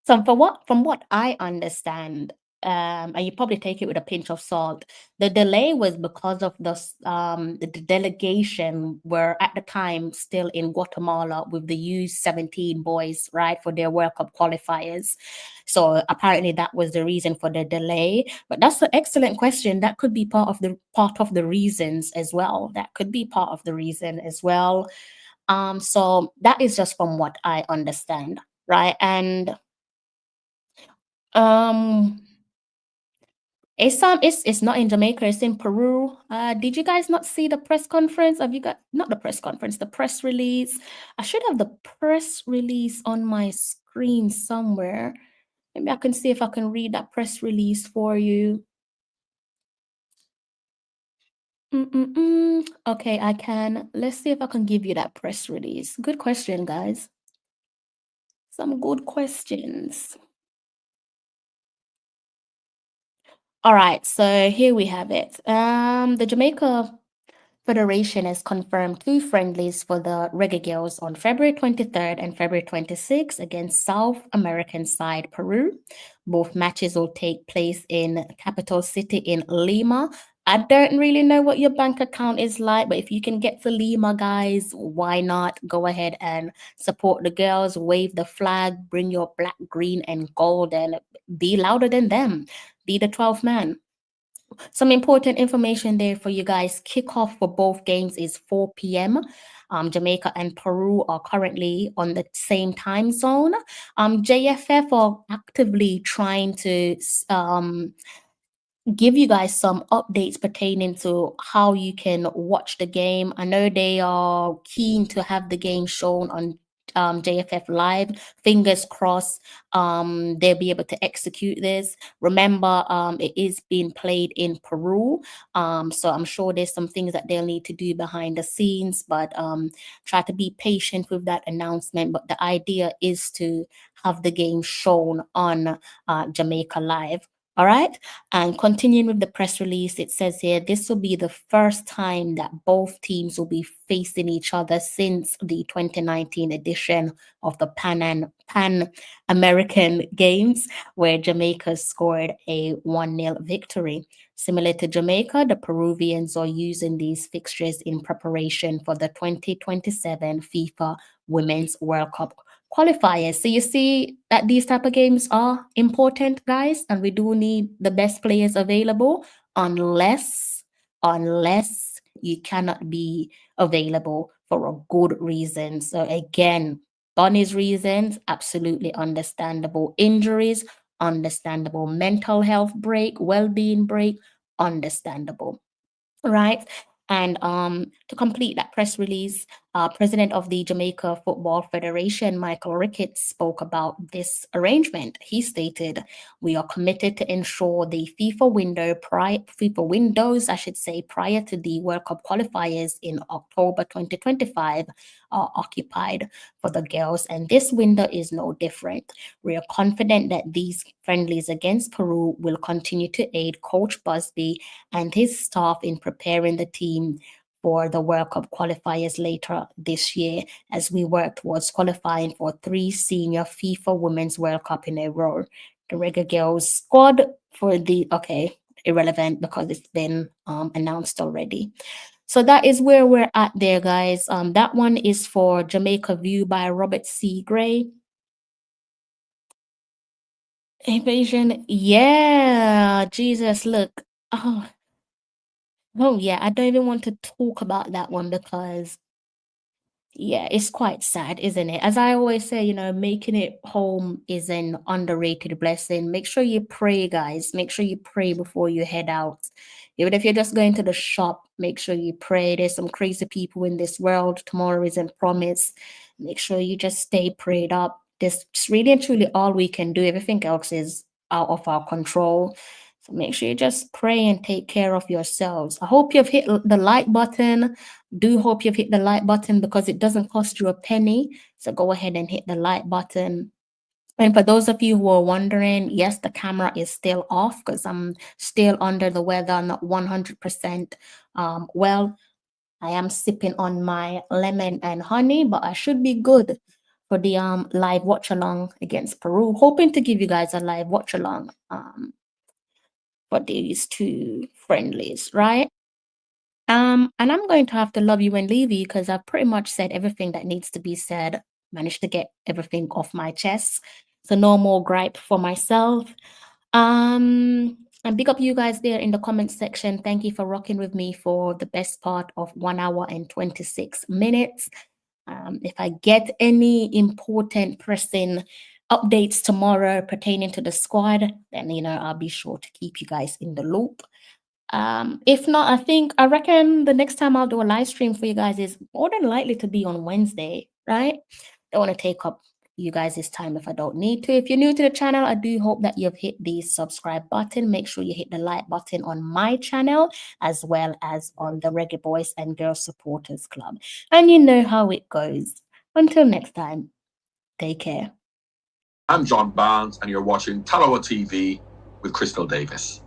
So from what I understand, and you probably take it with a pinch of salt, the delay was because of the delegation were at the time still in Guatemala with the U17 boys, right, for their World Cup qualifiers. So apparently that was the reason for the delay. But that's an excellent question. That could be part of the reasons as well. That could be part of the reason as well. So that is just from what I understand, right? And it's not in Jamaica, it's in Peru. Did you guys not see the press conference? Have you got not the press conference, the press release? I should have the press release on my screen somewhere. Maybe I can see if I can read that press release for you. Okay, I can. Let's see if I can give you that press release. Good question, guys. Some good questions. All right, so here we have it. The Jamaica Federation has confirmed 2 friendlies for the Reggae Girlz on February 23rd and February 26th against South American side Peru. Both matches will take place in capital city in Lima. I don't really know what your bank account is like, but if you can get to Lima, guys, why not? Go ahead and support the girls, wave the flag, bring your black, green, and gold, and be louder than them. Be the 12th man. Some important information there for you guys. Kickoff for both games is 4 p.m. Jamaica and Peru are currently on the same time zone. JFF are actively trying to give you guys some updates pertaining to how you can watch the game. I know they are keen to have the game shown on JFF Live. Fingers crossed they'll be able to execute this. Remember, it is being played in Peru, so I'm sure there's some things that they'll need to do behind the scenes, but try to be patient with that announcement. But the idea is to have the game shown on Jamaica Live. All right. And continuing with the press release, it says here this will be the first time that both teams will be facing each other since the 2019 edition of the Pan American Games, where Jamaica scored a 1-0 victory. Similar to Jamaica, the Peruvians are using these fixtures in preparation for the 2027 FIFA Women's World Cup qualifiers. So you see that these type of games are important, guys, and we do need the best players available unless you cannot be available for a good reason. So again, Bonnie's reasons, absolutely understandable. Injuries, understandable. Mental health break, well-being break, understandable. Right. And to complete that press release, President of the Jamaica Football Federation, Michael Ricketts, spoke about this arrangement. He stated, "We are committed to ensure the FIFA windows, I should say, prior to the World Cup qualifiers in October 2025 are occupied for the girls, and this window is no different. We are confident that these friendlies against Peru will continue to aid Coach Busby and his staff in preparing the team for the World Cup qualifiers later this year as we work towards qualifying for 3 senior FIFA Women's World Cup in a row. The Reggae Girlz squad for the, okay, irrelevant because it's been announced already." So that is where we're at there, guys. That one is for Jamaica View by Robert C. Gray. Invasion, yeah, Jesus, look. Oh yeah, I don't even want to talk about that one because yeah, it's quite sad, isn't it? As I always say, you know, making it home is an underrated blessing. Make sure you pray, guys. Make sure you pray before you head out. Even if you're just going to the shop, make sure you pray. There's some crazy people in this world. Tomorrow isn't promised. Make sure you just stay prayed up. This is really and truly all we can do. Everything else is out of our control. So make sure you just pray and take care of yourselves. I hope you've hit the like button. Do hope you've hit the like button because it doesn't cost you a penny. So go ahead and hit the like button. And for those of you who are wondering, yes, the camera is still off because I'm still under the weather, not 100% well. I am sipping on my lemon and honey, but I should be good for the live watch along against Peru. Hoping to give you guys a live watch along for these 2 friendlies, right? And I'm going to have to love you and leave you because I've pretty much said everything that needs to be said. Managed to get everything off my chest. So no more gripe for myself. And big up you guys there in the comment section. Thank you for rocking with me for the best part of 1 hour and 26 minutes. If I get any important pressing updates tomorrow pertaining to the squad, then, you know, I'll be sure to keep you guys in the loop. If not, I reckon the next time I'll do a live stream for you guys is more than likely to be on Wednesday, right? Don't want to take up you guys' time if I don't need to. If you're new to the channel, I do hope that you've hit the subscribe button. Make sure you hit the like button on my channel as well as on the Reggae Boys and Girls Supporters Club. And you know how it goes. Until next time, take care. I'm John Barnes and you're watching Talawa TV with Crystal Davis.